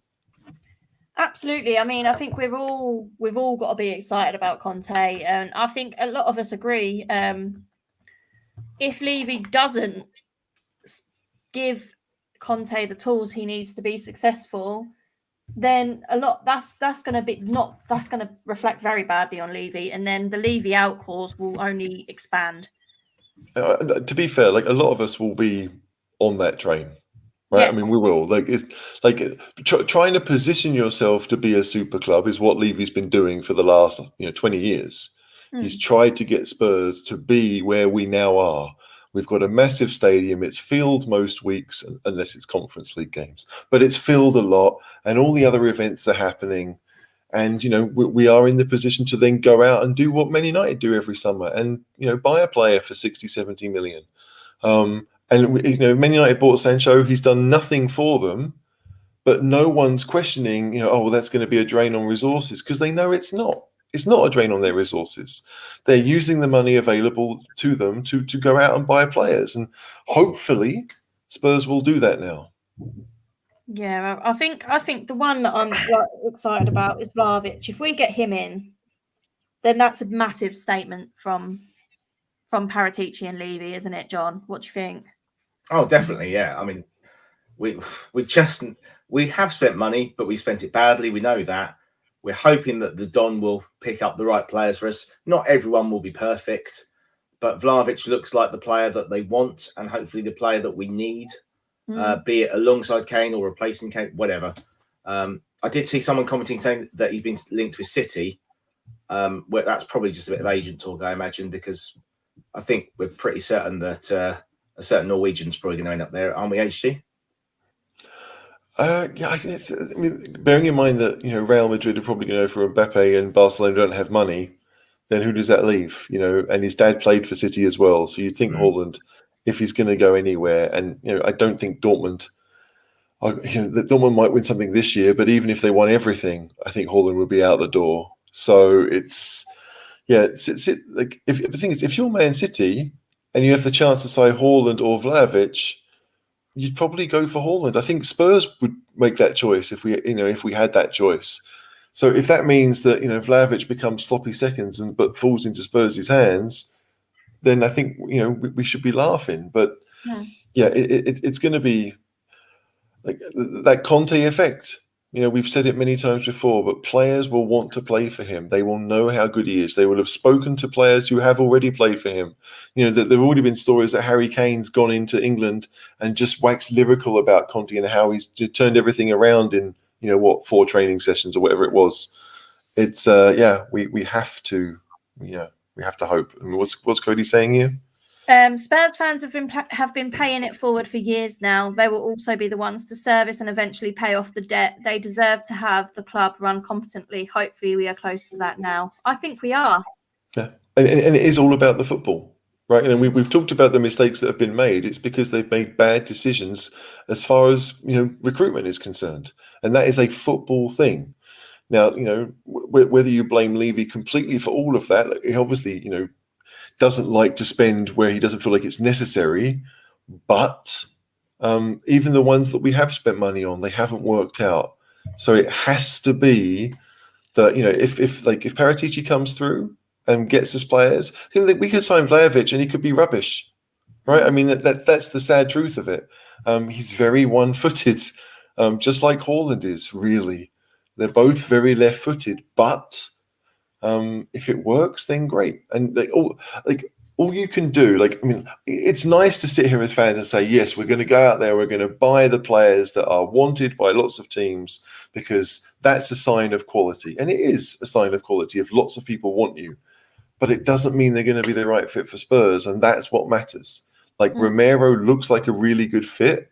Absolutely. I mean, I think we've all got to be excited about Conte, and I think a lot of us agree. If Levy doesn't give Conte the tools he needs to be successful, then that's going to reflect very badly on Levy, and then the Levy out clause will only expand. To be fair, like a lot of us will be on that train. Right, Yeah. I mean, we will trying to position yourself to be a super club is what Levy's been doing for the last 20 years. He's tried to get Spurs to be where we now are. We've got a massive stadium. It's filled most weeks, unless it's Conference League games, but it's filled a lot, and all the other events are happening. And we are in the position to then go out and do what Man United do every summer, and buy a player for 60, 70 million. And Man United bought Sancho. He's done nothing for them, but no one's questioning. That's going to be a drain on resources, because they know it's not. It's not a drain on their resources. They're using the money available to them to go out and buy players, and hopefully Spurs will do that now. Yeah, I think the one that I'm excited about is Vlahovic. If we get him in, then that's a massive statement from Paratici and Levy, isn't it, John? What do you think? Oh, definitely, yeah. I mean, we have spent money, but we spent it badly. We know that. We're hoping that the Don will pick up the right players for us. Not everyone will be perfect, but Vlahovic looks like the player that they want, and hopefully the player that we need, be it alongside Kane or replacing Kane, whatever. I did see someone commenting saying that he's been linked with City. Well, that's probably just a bit of agent talk, I imagine, because I think we're pretty certain that a certain Norwegian's probably going to end up there, aren't we, HG? Yeah, I mean, bearing in mind that Real Madrid are probably going to go for Mbappe, and Barcelona don't have money, then who does that leave? And his dad played for City as well, so you'd think Haaland, if he's going to go anywhere, and I don't think Dortmund. That Dortmund might win something this year, but even if they won everything, I think Haaland would be out the door. So like if the thing is, if you're Man City and you have the chance to say Haaland or Vlahovic, you'd probably go for Haaland. I think Spurs would make that choice if we had that choice. So if that means that Vlahovic becomes sloppy seconds but falls into Spurs' hands, then I think we should be laughing. But it's going to be like that Conte effect. We've said it many times before, but players will want to play for him. They will know how good he is. They will have spoken to players who have already played for him. That there have already been stories that Harry Kane's gone into England and just waxed lyrical about Conte and how he's turned everything around in 4 training sessions or whatever it was. It's we have to hope. I mean, what's Cody saying here? Spurs fans have been paying it forward for years now. They will also be the ones to service and eventually pay off the debt. They deserve to have the club run competently. Hopefully, we are close to that now. I think we are. Yeah, and it is all about the football, right? And we've talked about the mistakes that have been made. It's because they've made bad decisions as far as recruitment is concerned, and that is a football thing. Now, whether you blame Levy completely for all of that, he obviously, doesn't like to spend where he doesn't feel like it's necessary, but even the ones that we have spent money on, they haven't worked out. So it has to be that if Paratici comes through and gets us players, we could sign Vlahovic and he could be rubbish, right? I mean that's the sad truth of it. He's very one-footed, just like Haaland is. Really, they're both very left-footed, but. If it works, then great. And all you can do, it's nice to sit here as fans and say, yes, we're going to go out there, we're going to buy the players that are wanted by lots of teams, because that's a sign of quality. And it is a sign of quality if lots of people want you. But it doesn't mean they're going to be the right fit for Spurs, and that's what matters. Romero looks like a really good fit.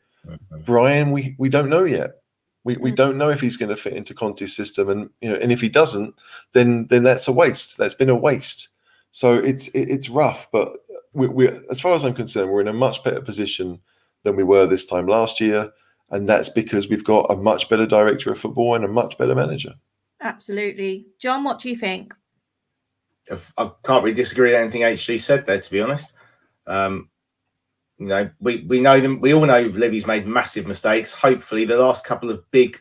Brian, we don't know yet. We don't know if he's going to fit into Conte's system, and and if he doesn't, then that's a waste. That's been a waste. So it's rough, but we're as far as I'm concerned, we're in a much better position than we were this time last year, and that's because we've got a much better director of football and a much better manager. Absolutely, John. What do you think? I can't really disagree with anything HG said there, to be honest. We know them. We all know Levy's made massive mistakes. Hopefully, the last couple of big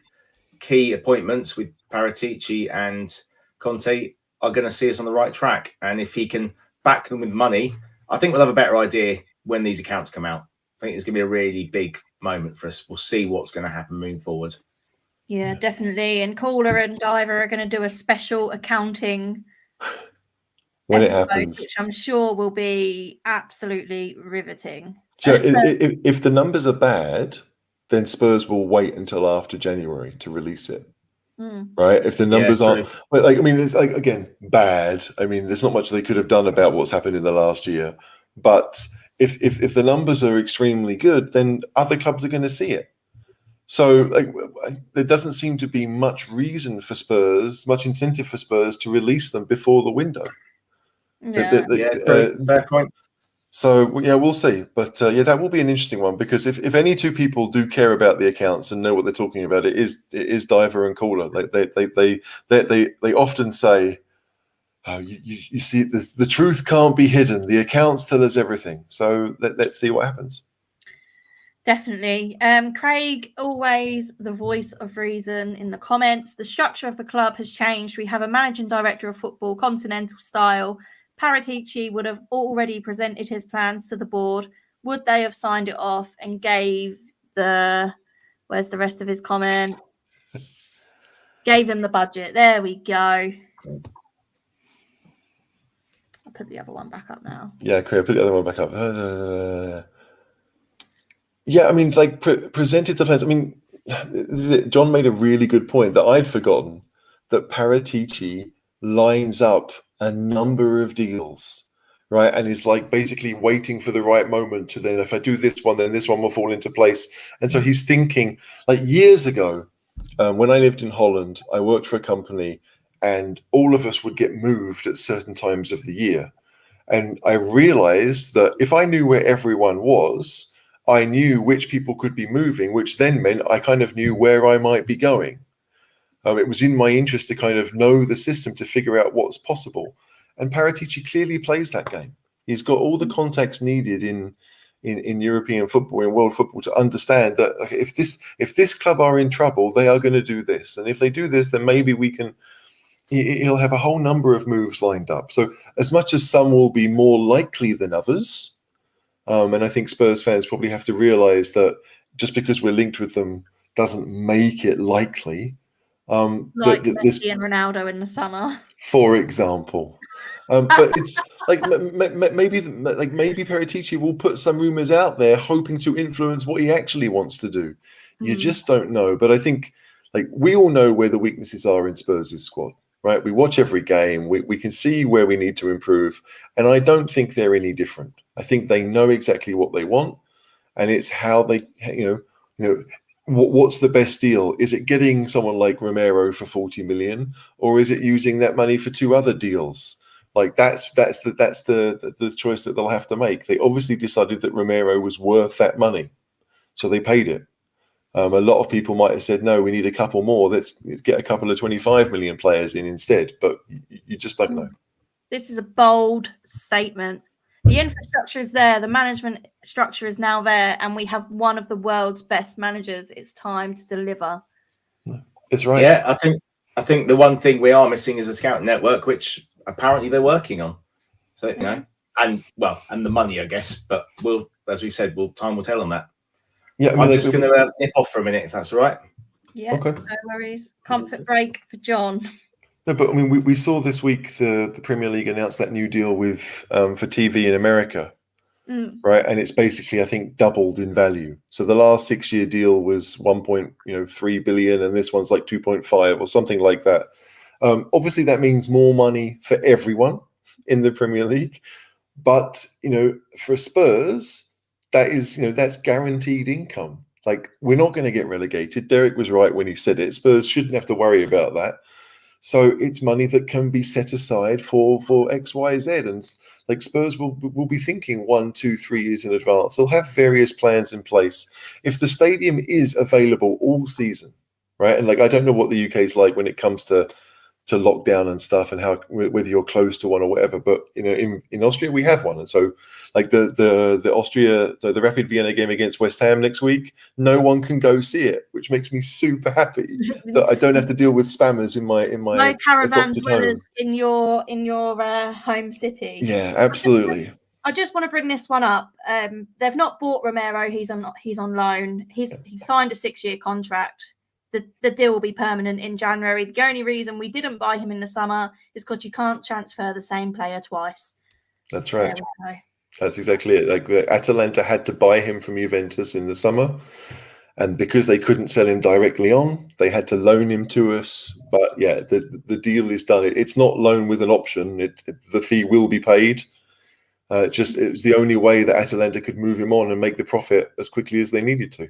key appointments with Paratici and Conte are going to see us on the right track. And if he can back them with money, I think we'll have a better idea when these accounts come out. I think it's going to be a really big moment for us. We'll see what's going to happen moving forward. Yeah, definitely. And Caller and Diver are going to do a special accounting when episode, it happens, which I'm sure will be absolutely riveting. So if the numbers are bad, then Spurs will wait until after January to release it. Right? If the numbers are, like, I mean, it's like, again, bad. I mean, there's not much they could have done about what's happened in the last year. But if the numbers are extremely good, then other clubs are going to see it. So like, there doesn't seem to be much reason for Spurs, much incentive for Spurs to release them before the window. Yeah, fair point. So yeah, we'll see. But yeah, that will be an interesting one, because if any two people do care about the accounts and know what they're talking about, it is Diver and Caller. Like they often say, "Oh, you see, the truth can't be hidden. The accounts tell us everything." So let's see what happens. Definitely. Craig, always the voice of reason in the comments. The structure of the club has changed. We have a managing director of football, continental style. Paratici would have already presented his plans to the board. Would they have signed it off and gave where's the rest of his comment? Gave him the budget. There we go. I'll put the other one back up now. Yeah, Craig, put the other one back up. Yeah, I mean, like presented the plans. I mean, John made a really good point that I'd forgotten, that Paratici lines up a number of deals, right? And is like basically waiting for the right moment to then, if I do this one, then this one will fall into place. And so he's thinking, like years ago, when I lived in Holland, I worked for a company and all of us would get moved at certain times of the year. And I realized that if I knew where everyone was, I knew which people could be moving, which then meant I kind of knew where I might be going. It was in my interest to kind of know the system to figure out what's possible. And Paratici clearly plays that game. He's got all the contacts needed in European football, in world football, to understand that, okay, if this club are in trouble, they are going to do this. And if they do this, then maybe he'll have a whole number of moves lined up. So as much as some will be more likely than others, and I think Spurs fans probably have to realize that just because we're linked with them doesn't make it likely. Like Messi and Ronaldo in the summer, for example. But it's like maybe Paratici will put some rumors out there hoping to influence what he actually wants to do. You just don't know. But I think, like, we all know where the weaknesses are in Spurs' squad, right? We watch every game. We can see where we need to improve. And I don't think they're any different. I think they know exactly what they want. And it's how they, what's the best deal? Is it getting someone like Romero for 40 million, or is it using that money for two other deals? Like that's the choice that they'll have to make. They obviously decided that Romero was worth that money, so they paid it. A lot of people might have said, no, we need a couple more. Let's get a couple of 25 million players in instead. But you just don't know. This is a bold statement. The infrastructure is there. The management structure is now there. And we have one of the world's best managers. It's time to deliver. It's right. Yeah, I think the one thing we are missing is a scouting network, which apparently they're working on. So, and the money, I guess. But as we've said, time will tell on that. Yeah, I'm just going to nip off for a minute, if that's all right. Yeah, okay. No worries. Comfort break for John. No, but I mean, we saw this week the Premier League announced that new deal with for TV in America, right? And it's basically, I think, doubled in value. So the last 6-year deal was 1.3 billion, and this one's like 2.5 or something like that. Obviously, that means more money for everyone in the Premier League, but for Spurs, that is, that's guaranteed income. Like, we're not going to get relegated. Derek was right when he said it. Spurs shouldn't have to worry about that. So it's money that can be set aside for X, Y, Z. And like Spurs will be thinking 1, 2, 3 years in advance. They'll have various plans in place. If the stadium is available all season, right? And like, I don't know what the UK is like when it comes to lockdown and stuff, and how whether you're close to one or whatever. But in Austria we have one, and so like the Austria, the Rapid Vienna game against West Ham next week, no one can go see it, which makes me super happy that I don't have to deal with spammers in my no caravan adopted dwellers home. in your home city. Yeah, absolutely. I just want to bring this one up. They've not bought Romero. He's on loan. He signed a 6-year contract. The deal will be permanent in January. The only reason we didn't buy him in the summer is because you can't transfer the same player twice. That's right. That's exactly it. Like Atalanta had to buy him from Juventus in the summer, and because they couldn't sell him directly on, they had to loan him to us. But yeah, the deal is done. It's not loan with an option. The fee will be paid. It was the only way that Atalanta could move him on and make the profit as quickly as they needed to.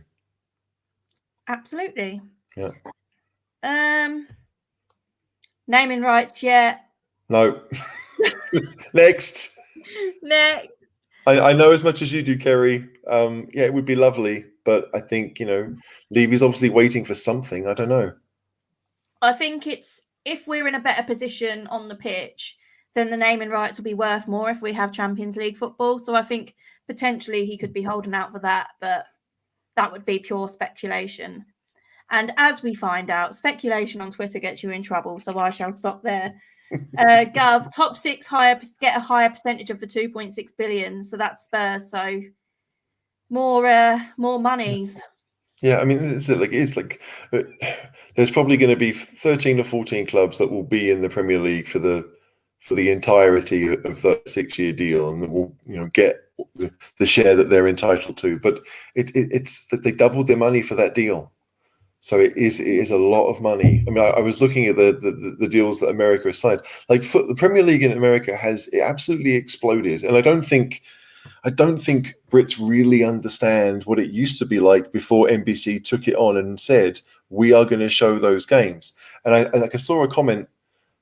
Absolutely. Yeah. Naming rights yet? No. Next. I know as much as you do, Kerry. Yeah, it would be lovely, but I think Levy's obviously waiting for something. I don't know. I think it's if we're in a better position on the pitch, then the naming rights will be worth more if we have Champions League football. So I think potentially he could be holding out for that, but that would be pure speculation. And as we find out, speculation on Twitter gets you in trouble, so I shall stop there. Gov, top 6 get a higher percentage of the 2.6 billion, so that's Spurs. So more monies. Yeah, I mean, it's like there's probably going to be 13 or 14 clubs that will be in the Premier League for the entirety of the 6-year deal, and that will get the share that they're entitled to. But it's that they doubled their money for that deal. So it is a lot of money. I mean, I was looking at the deals that America has signed. Like the Premier League in America has absolutely exploded, and I don't think Brits really understand what it used to be like before NBC took it on and said we are going to show those games. And I saw a comment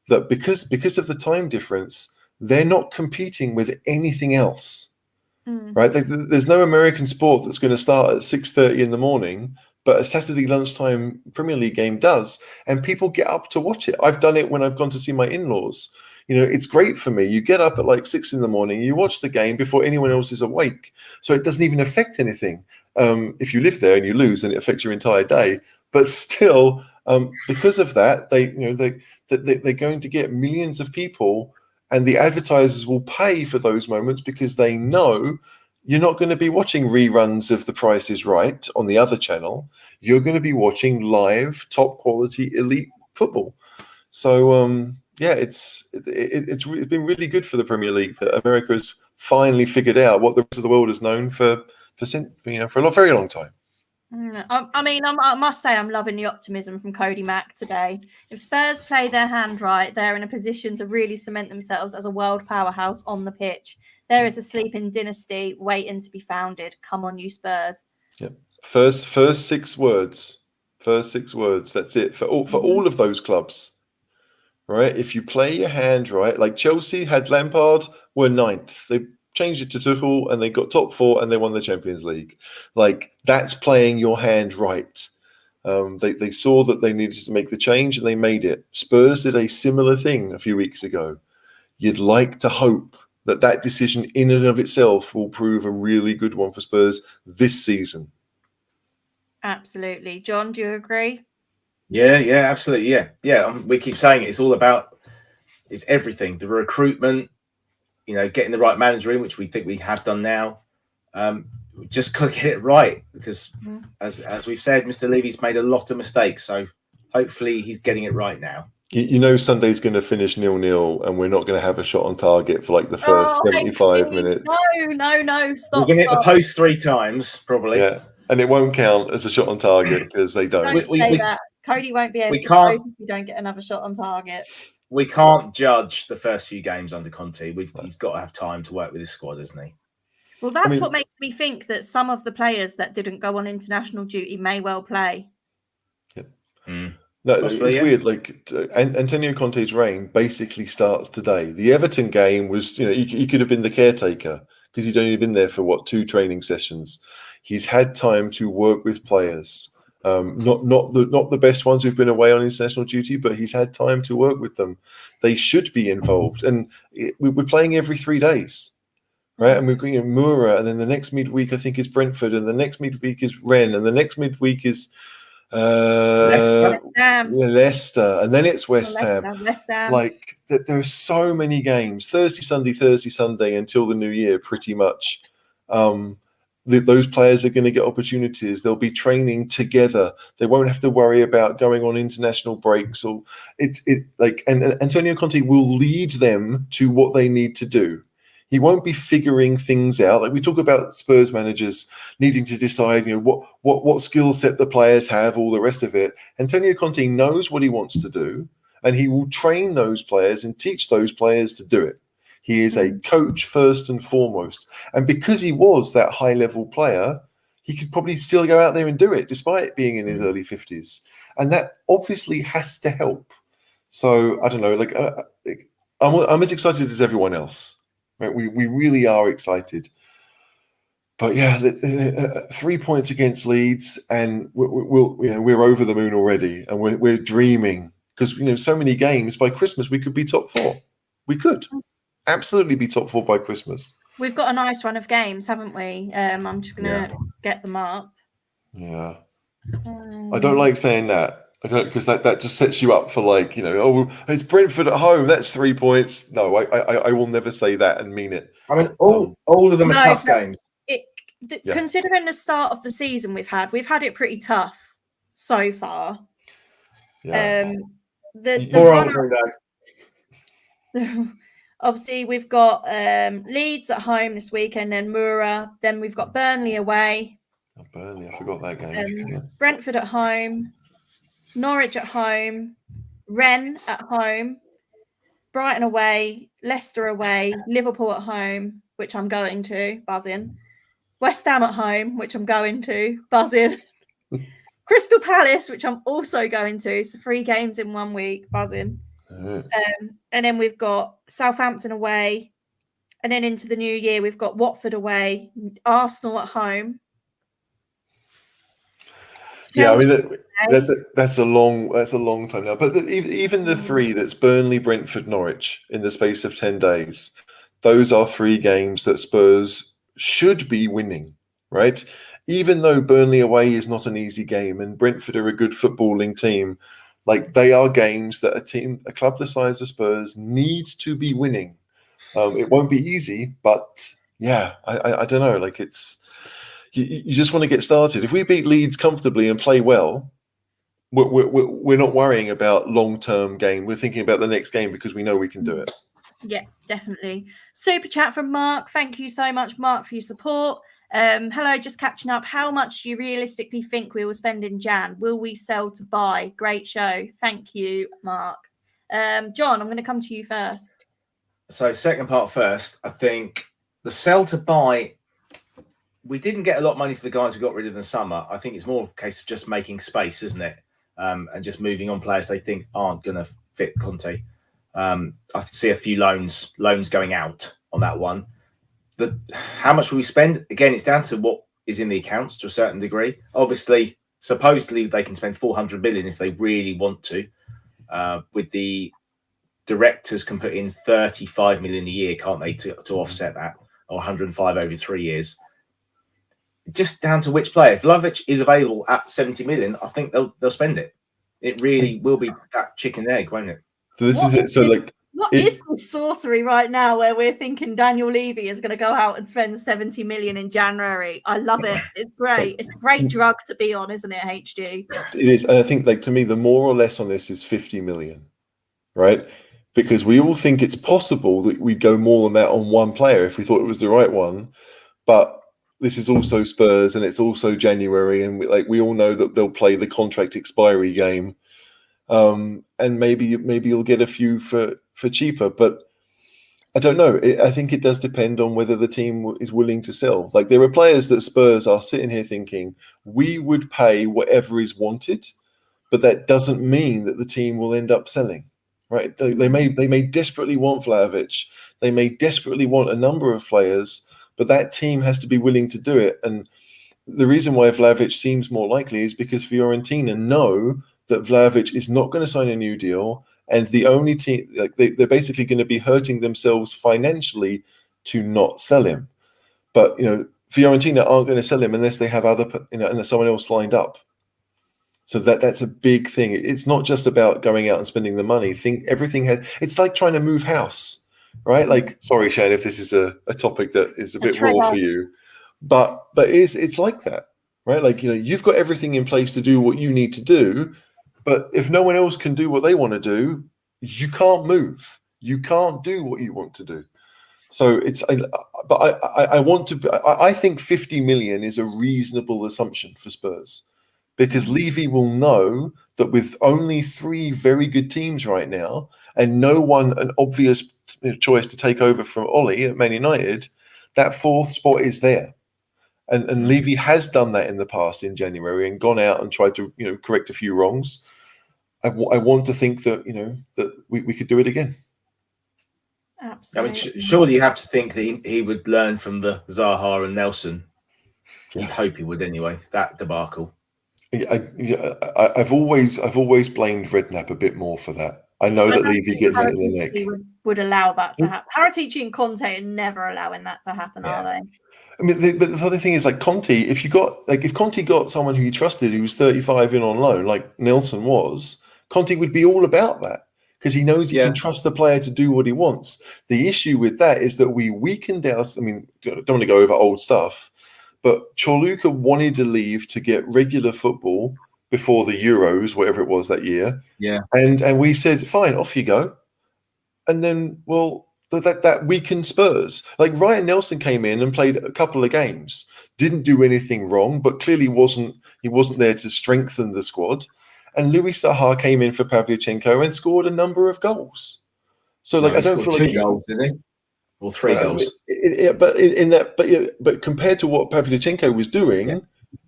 that because of the time difference, they're not competing with anything else, right? There's no American sport that's going to start at 6:30 in the morning. But a Saturday lunchtime Premier League game does, and people get up to watch it. I've done it when I've gone to see my in-laws. It's great for me. You get up at like 6 in the morning, you watch the game before anyone else is awake. So it doesn't even affect anything. If you live there and you lose, then it affects your entire day. But still, because of that, they're going to get millions of people, and the advertisers will pay for those moments because they know you're not going to be watching reruns of The Price is Right on the other channel. You're going to be watching live, top quality, elite football. So yeah, it's been really good for the Premier League that America has finally figured out what the rest of the world has known for a very long time. I must say I'm loving the optimism from Cody Mack today. If Spurs play their hand right, they're in a position to really cement themselves as a world powerhouse on the pitch. There is a sleeping dynasty waiting to be founded. Come on, you Spurs. Yep. First 6 words. First 6 words. That's it for all of those clubs. Right? If you play your hand right, like Chelsea had Lampard, were 9th. They changed it to Tuchel and they got top 4 and they won the Champions League. Like that's playing your hand right. They saw that they needed to make the change and they made it. Spurs did a similar thing a few weeks ago. You'd like to hope that decision in and of itself will prove a really good one for Spurs this season. Absolutely. John, do you agree? Yeah, absolutely. Yeah. We keep saying it's everything. The recruitment, getting the right manager in, which we think we have done now. We just got to get it right because, as we've said, Mr. Levy's made a lot of mistakes. So hopefully he's getting it right now. Sunday's going to finish 0-0 and we're not going to have a shot on target for like the first 75 minutes. No, stop. We're going to hit the post 3 times, probably. Yeah, and it won't count as a shot on target because they don't. Don't say that. Cody won't be able to cope if you don't get another shot on target. We can't judge the first few games under Conte. He's got to have time to work with his squad, hasn't he? Well, that's what makes me think that some of the players that didn't go on international duty may well play. Yeah. No, possibly, it's weird. Like Antonio Conte's reign basically starts today. The Everton game was, he could have been the caretaker because he'd only been there for 2 training sessions. He's had time to work with players Not the best ones who've been away on international duty, but he's had time to work with them. They should be involved, and we're playing every 3 days, right? And we're going to Mura, and then the next midweek I think is Brentford, and the next midweek is Rennes, and the next midweek is Leicester. Leicester, and then it's West Ham. West Ham. Like there are so many games, Thursday, Sunday until the new year, pretty much. Those players are going to get opportunities. They'll be training together. They won't have to worry about going on international breaks. Or and Antonio Conte will lead them to what they need to do. He won't be figuring things out. Like we talk about Spurs managers needing to decide, what skill set the players have, all the rest of it. Antonio Conte knows what he wants to do, and he will train those players and teach those players to do it. He is a coach first and foremost. And because he was that high-level player, he could probably still go out there and do it, despite being in his early 50s. And that obviously has to help. So, I don't know, I'm as excited as everyone else. Right? We really are excited. But yeah, 3 points against Leeds, and we're over the moon already, and we're dreaming. Because, so many games, by Christmas, we could be top 4. We could. Absolutely be top 4 by Christmas. We've got a nice run of games, haven't we? I'm just going to get them up. Yeah. I don't like saying that. I don't, because that just sets you up for it's Brentford at home. That's 3 points. No, I will never say that and mean it. I mean, all of them are tough games. Considering the start of the season we've had it pretty tough so far. Yeah. Obviously, we've got Leeds at home this weekend, then Mura. Then we've got Burnley away. Oh, Burnley, I forgot that game. Brentford at home, Norwich at home, Rennes at home, Brighton away, Leicester away, Liverpool at home, which I'm going to, buzzing. West Ham at home, which I'm going to, buzzing. Crystal Palace, which I'm also going to. So 3 games in 1 week, buzzing. And then we've got Southampton away, and then into the new year we've got Watford away, Arsenal at home. Yeah, I mean that's a long time now. But even the 3 that's Burnley, Brentford, Norwich in the space of 10 days, those are 3 games that Spurs should be winning, right? Even though Burnley away is not an easy game, and Brentford are a good footballing team. They are games that a club the size of Spurs need to be winning. It won't be easy, but yeah, I don't know. It's you just want to get started. If we beat Leeds comfortably and play well, we're not worrying about long-term game. We're thinking about the next game because we know we can do it. Yeah, definitely. Super chat from Mark. Thank you so much, Mark, for your support. Hello, just catching up. How much do you realistically think we will spend in Jan? Will we sell to buy? Great show. Thank you, Mark. John, I'm going to come to you first. So second part first, I think the sell to buy, we didn't get a lot of money for the guys we got rid of in the summer. I think it's more a case of just making space, isn't it? And just moving on players they think aren't going to fit Conte. I see a few loans going out on that one. How much will we spend? Again, it's down to what is in the accounts to a certain degree. Obviously, supposedly they can spend 400 million if they really want to. With the directors can put in 35 million a year, can't they, to offset that, or 105 over 3 years. Just down to which player. If Vlahovic is available at 70 million, I think they'll spend it. It really will be that chicken and egg, won't it? So this is it. So what is this sorcery right now where we're thinking Daniel Levy is going to go out and spend 70 million in January? I love it. It's great. It's a great drug to be on, isn't it, HG? It is. And I think, to me, the more or less on this is 50 million, right? Because we all think it's possible that we'd go more than that on one player if we thought it was the right one. But this is also Spurs, and it's also January, and we all know that they'll play the contract expiry game. And maybe you'll get a few for cheaper, but I don't know. I think it does depend on whether the team is willing to sell. There are players that Spurs are sitting here thinking we would pay whatever is wanted, but that doesn't mean that the team will end up selling. Right? They may desperately want Vlahovic. They may desperately want a number of players, but that team has to be willing to do it. And the reason why Vlahovic seems more likely is because Fiorentina know that Vlahovic is not going to sign a new deal, and the only team, like they're basically going to be hurting themselves financially to not sell him. But Fiorentina aren't going to sell him unless they have unless someone else lined up. So that's a big thing. It's not just about going out and spending the money. It's like trying to move house, right? Like, sorry, Shan, if this is a topic that is a bit raw for you, but it's like that, right? Like, you've got everything in place to do what you need to do, but if no one else can do what they want to do, you can't move. You can't do what you want to do. So I think 50 million is a reasonable assumption for Spurs. Because Levy will know that with only 3 very good teams right now, and no one an obvious choice to take over from Ollie at Man United, that 4th spot is there. And Levy has done that in the past in January and gone out and tried to correct a few wrongs. I want to think that that we could do it again. Absolutely. I mean, surely you have to think that he would learn from the Zaha and Nelson. Yeah. You'd hope he would anyway. That debacle. I've always blamed Redknapp a bit more for that. I know that Levy gets it in the neck. Would allow that to happen. Paratici and Conte are never allowing that to happen, are they? I mean, but the other thing is, like, Conte. If Conte got someone who he trusted, who was 35 in on loan, like Nelson was, Conte would be all about that because he knows he can trust the player to do what he wants. The issue with that is that we weakened our. I mean, don't want to go over old stuff. But Chorluka wanted to leave to get regular football before the Euros, whatever it was that year. Yeah. And we said, fine, off you go. And then, that weakened Spurs. Like, Ryan Nelson came in and played a couple of games, didn't do anything wrong, but clearly wasn't there to strengthen the squad. And Luis Zaha came in for Pavlyuchenko and scored a number of goals. So, I don't feel like 2 goals, didn't he? Or 3 goals. But compared to what Pavlyuchenko was doing,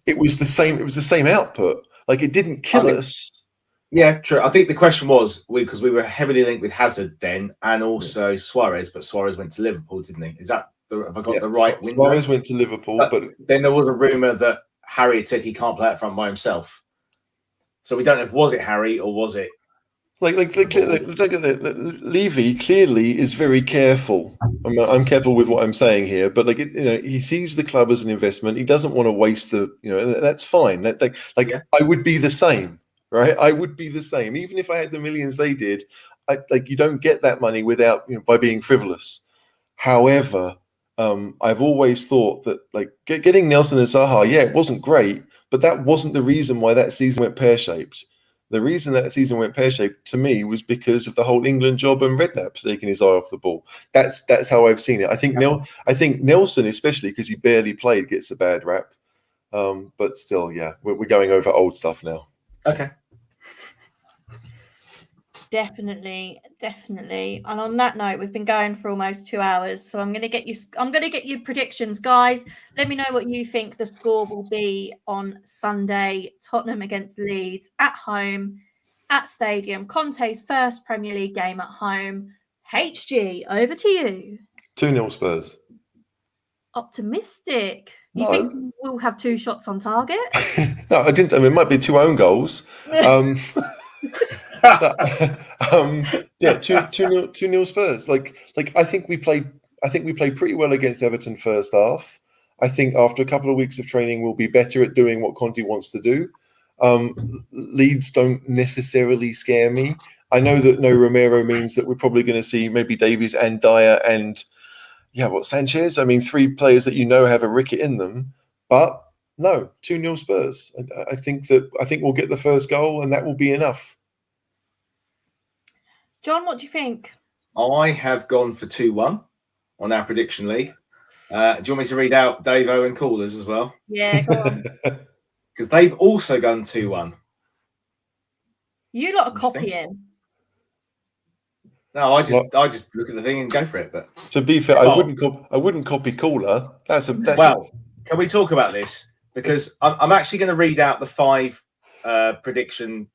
it was the same. It was the same output. Like, it didn't kill us. Yeah, true. I think the question was because we were heavily linked with Hazard then, and also Suarez. But Suarez went to Liverpool, didn't he? Have I got the right window? Suarez went to Liverpool, but then there was a rumor that Harry had said he can't play up front by himself. So we don't know if was it Harry or was it. Levy clearly is very careful. I'm careful with what I'm saying here, but he sees the club as an investment. He doesn't want to waste that's fine. I would be the same, right? I would be the same, even if I had the millions they did. You don't get that money without by being frivolous. However, I've always thought that getting Nelson and Zaha, it wasn't great, but that wasn't the reason why that season went pear-shaped. The reason that season went pear-shaped to me was because of the whole England job and Redknapp taking his eye off the ball. That's how I've seen it. I think Nelson, especially because he barely played, gets a bad rap. But still, we're going over old stuff now. Okay. Definitely. And on that note, we've been going for almost 2 hours, so I'm going to get you predictions, guys. Let me know what you think the score will be on Sunday. Tottenham against Leeds at home, at Stadium. Conte's first Premier League game at home. HG, over to you. 2-0 Spurs. Optimistic. You think we'll have 2 shots on target? No, I didn't. I mean, it might be 2 own goals. 2-0 Spurs. I think we played pretty well against Everton first half. I think after a couple of weeks of training, we'll be better at doing what Conte wants to do. Leeds don't necessarily scare me. I know that no Romero means that we're probably going to see maybe Davies and Dyer and Sanchez. I mean, 3 players that have a ricket in them, but no, 2-0 Spurs. I think we'll get the first goal and that will be enough. John, what do you think? I have gone for 2-1 on our prediction league. Do you want me to read out Davo and Callers as well? Yeah, go on. Because they've also gone 2-1. You lot are copying. No, I just look at the thing and go for it. But to be fair, I wouldn't copy Caller. Can we talk about this? Because I'm actually going to read out the 5 prediction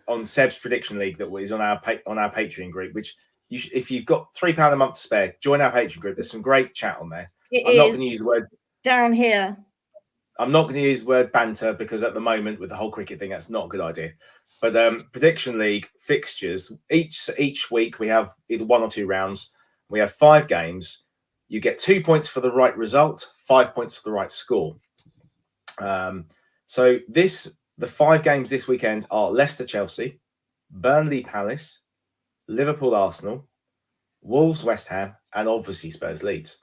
on Seb's prediction league that is on our Patreon group. Which if you've got £3 a month to spare, join our Patreon group. There's some great chat on there. I'm not going to use the word down here. I'm not going to use the word banter because at the moment with the whole cricket thing, that's not a good idea. But prediction league fixtures, each week we have either 1 or 2 rounds. We have 5 games. You get 2 points for the right result, 5 points for the right score. So the 5 games this weekend are Leicester Chelsea, Burnley Palace, Liverpool Arsenal, Wolves West Ham, and obviously Spurs Leeds.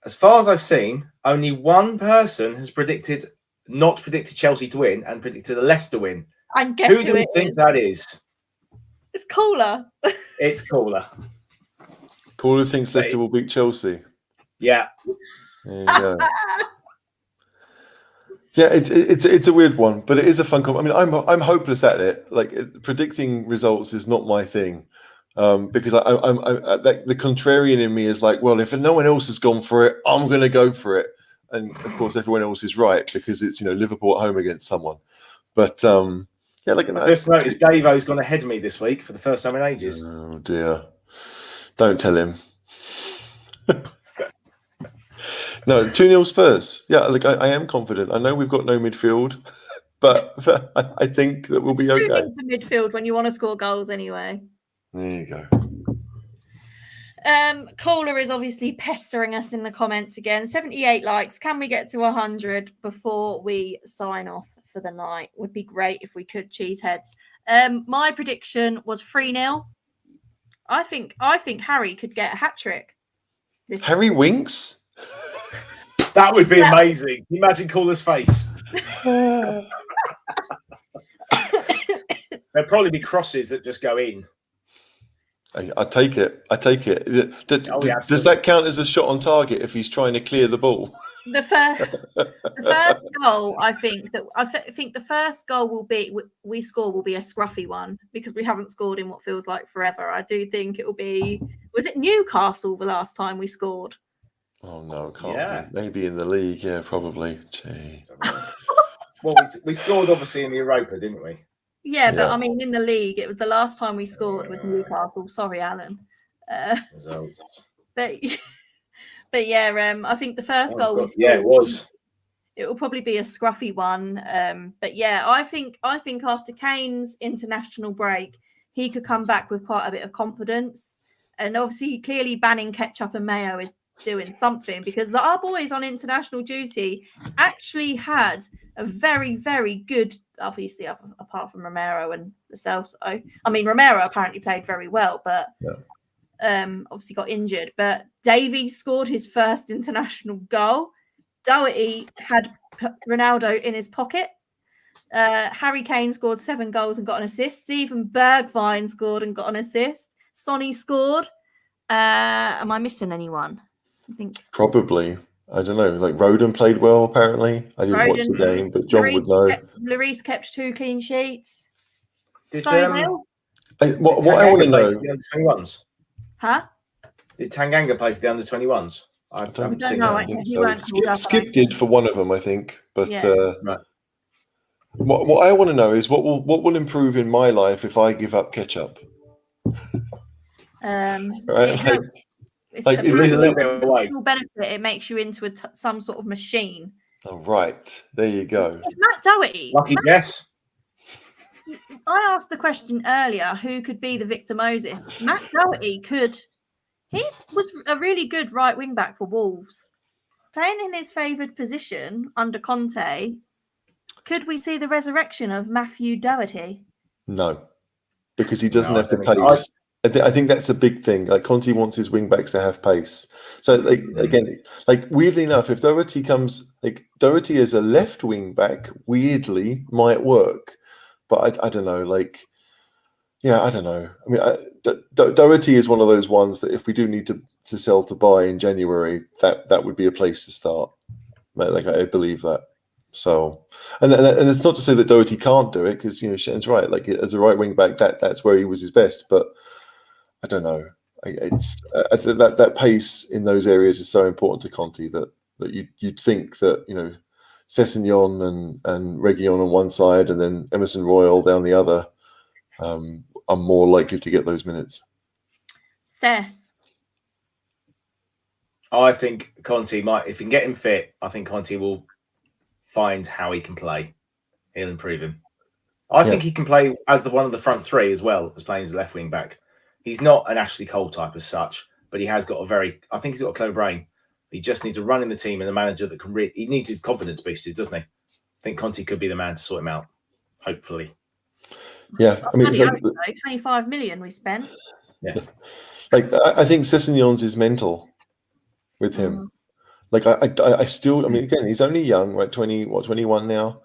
As far as I've seen, only one person has not predicted Chelsea to win and predicted a Leicester win. And guess Who do you think that is? It's Cooler. It's Cooler. Cooler thinks Leicester will beat Chelsea. Yeah. There you go. Yeah, it's a weird one, but it is a fun I mean, I'm hopeless at it. Like predicting results is not my thing, because I'm the contrarian in me is like, well, if no one else has gone for it, I'm going to go for it, and of course everyone else is right because it's Liverpool at home against someone. But yeah, like I just noticed Davo's gone ahead of me this week for the first time in ages. Oh dear! Don't tell him. No, 2-0 Spurs. Yeah, like I am confident. I know we've got no midfield, but I think that we'll be okay. Who needs the midfield when you want to score goals anyway? There you go. Kohler is obviously pestering us in the comments again. 78 likes. Can we get to 100 before we sign off for the night? Would be great if we could, cheeseheads. My prediction was 3-0. I think Harry could get a hat-trick. Harry Winks? That would be amazing. Imagine Kohler's face. There'd probably be crosses that just go in. I take it. Does that count as a shot on target if he's trying to clear the ball? The first goal, I think the first goal we score will be a scruffy one because we haven't scored in what feels like forever. I do think it will be. Was it Newcastle the last time we scored? Oh no, it can't be. Maybe in the league, yeah, probably. Gee. Well, we scored obviously in the Europa, didn't we? Yeah, but I mean, in the league, it was the last time we scored was Newcastle. Sorry, Alan. But yeah, I think the first goal we scored. Yeah, it was. It will probably be a scruffy one. But yeah, I think after Kane's international break, he could come back with quite a bit of confidence. And obviously, clearly banning ketchup and mayo is doing something because our boys on international duty actually had a very, very good, obviously apart from Romero and Celso. I mean, Romero apparently played very well, but obviously got injured. But Davies scored his first international goal. Doherty had Ronaldo in his pocket. Harry Kane scored 7 goals and got an assist. Steven Bergwijn scored and got an assist. Sonny scored. Am I missing anyone? I think probably. I don't know. Like Roden played well. Apparently, I didn't watch the game, but John would know. Lloris kept 2 clean sheets. Did what I want to know? The under-21s? Huh? Did Tanganga play for the under-21s? I don't know. Skip did for one of them, I think. But right. What I want to know is what will improve in my life if I give up ketchup. Right? It's like a little bit away. Benefit. It makes you into some sort of machine. Oh, right. There you go. It's Matt Doherty. Lucky guess. I asked the question earlier, who could be the Victor Moses? Matt Doherty could. He was a really good right wing back for Wolves. Playing in his favoured position under Conte, could we see the resurrection of Matthew Doherty? No, because he doesn't have the pace. I think that's a big thing. Like Conte wants his wing backs to have pace. So weirdly enough, if Doherty Doherty as a left wing back, weirdly might work. But I don't know. I don't know. I mean, Doherty is one of those ones that if we do need to sell to buy in January, that would be a place to start. I believe that. So, and it's not to say that Doherty can't do it because Shan's right. Like as a right wing back, that's where he was his best. But I don't know. It's that pace in those areas is so important to Conte that you'd think that Sessegnon and Reguilon on one side and then Emerson Royal down the other are more likely to get those minutes. Sess. I think Conte might, if he can get him fit, I think Conte will finds how he can play, he'll improve him. I think he can play as one of the front three as well as playing as a left wing back. He's not an Ashley Cole type as such, but he has got I think he's got a clever brain. He just needs to run in the team and a manager that can he needs his confidence boosted, doesn't he? I think Conte could be the man to sort him out, hopefully. Yeah, I mean, 25 million we spent. Yeah. Like, I think Sessegnon's is mental with him. Like, I still, I mean, again, he's only young, right? 21 now.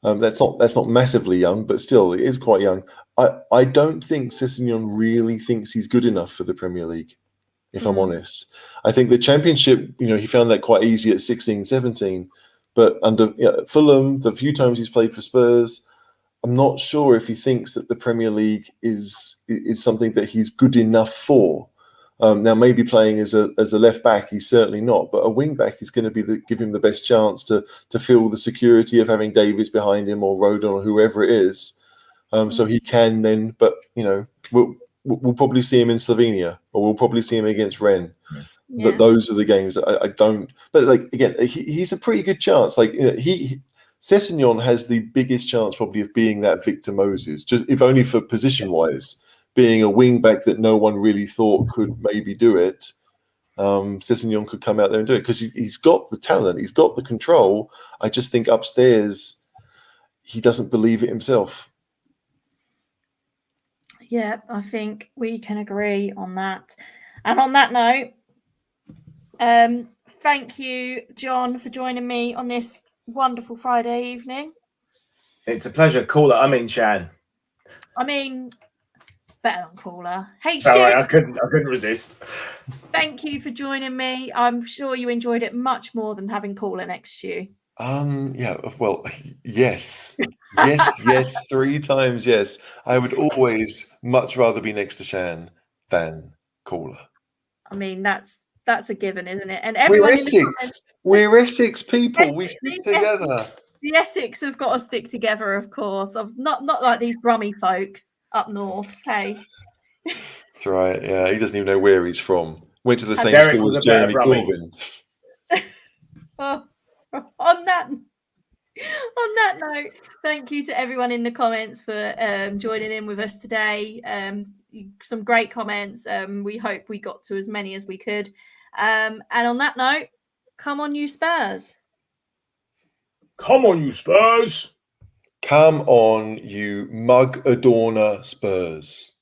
That's not massively young, but still, it is quite young. I don't think Sessegnon really thinks he's good enough for the Premier League, if I'm honest. I think the Championship, he found that quite easy at 16, 17. But under Fulham, the few times he's played for Spurs, I'm not sure if he thinks that the Premier League is something that he's good enough for. Now, maybe playing as a left back, he's certainly not. But a wing back is going to give him the best chance to feel the security of having Davies behind him or Rodon or whoever it is. So he can then. But we'll probably see him in Slovenia, or we'll probably see him against Rennes. Yeah. Those are the games that I don't. But like again, he's a pretty good chance. Like Sessegnon has the biggest chance probably of being that Victor Moses, just if only for position wise. Being a wing back that no one really thought could maybe do it, Sessegnon could come out there and do it because he's got the talent, he's got the control. I just think upstairs he doesn't believe it himself. Yeah, I think we can agree on that. And on that note, thank you, John, for joining me on this wonderful Friday evening. It's a pleasure. Caller, Shan. Better than caller. Hey, sorry, I couldn't resist. Thank you for joining me. I'm sure you enjoyed it much more than having caller next to you. Yeah. Well, yes, 3 times yes. I would always much rather be next to Shan than caller. I mean, that's a given, isn't it? And everyone we're Essex people. We stick together. The Essex have got to stick together, of course. Not like these Brummie folk up north. Okay. That's right. Yeah, he doesn't even know where he's from. Went to the same Derek school was as a better Jeremy Brummie. Corbyn. On that note, thank you to everyone in the comments for joining in with us today. Some great comments. We hope we got to as many as we could. And on that note, come on, you Spurs. Come on, you Spurs. Come on, you mug adorner Spurs.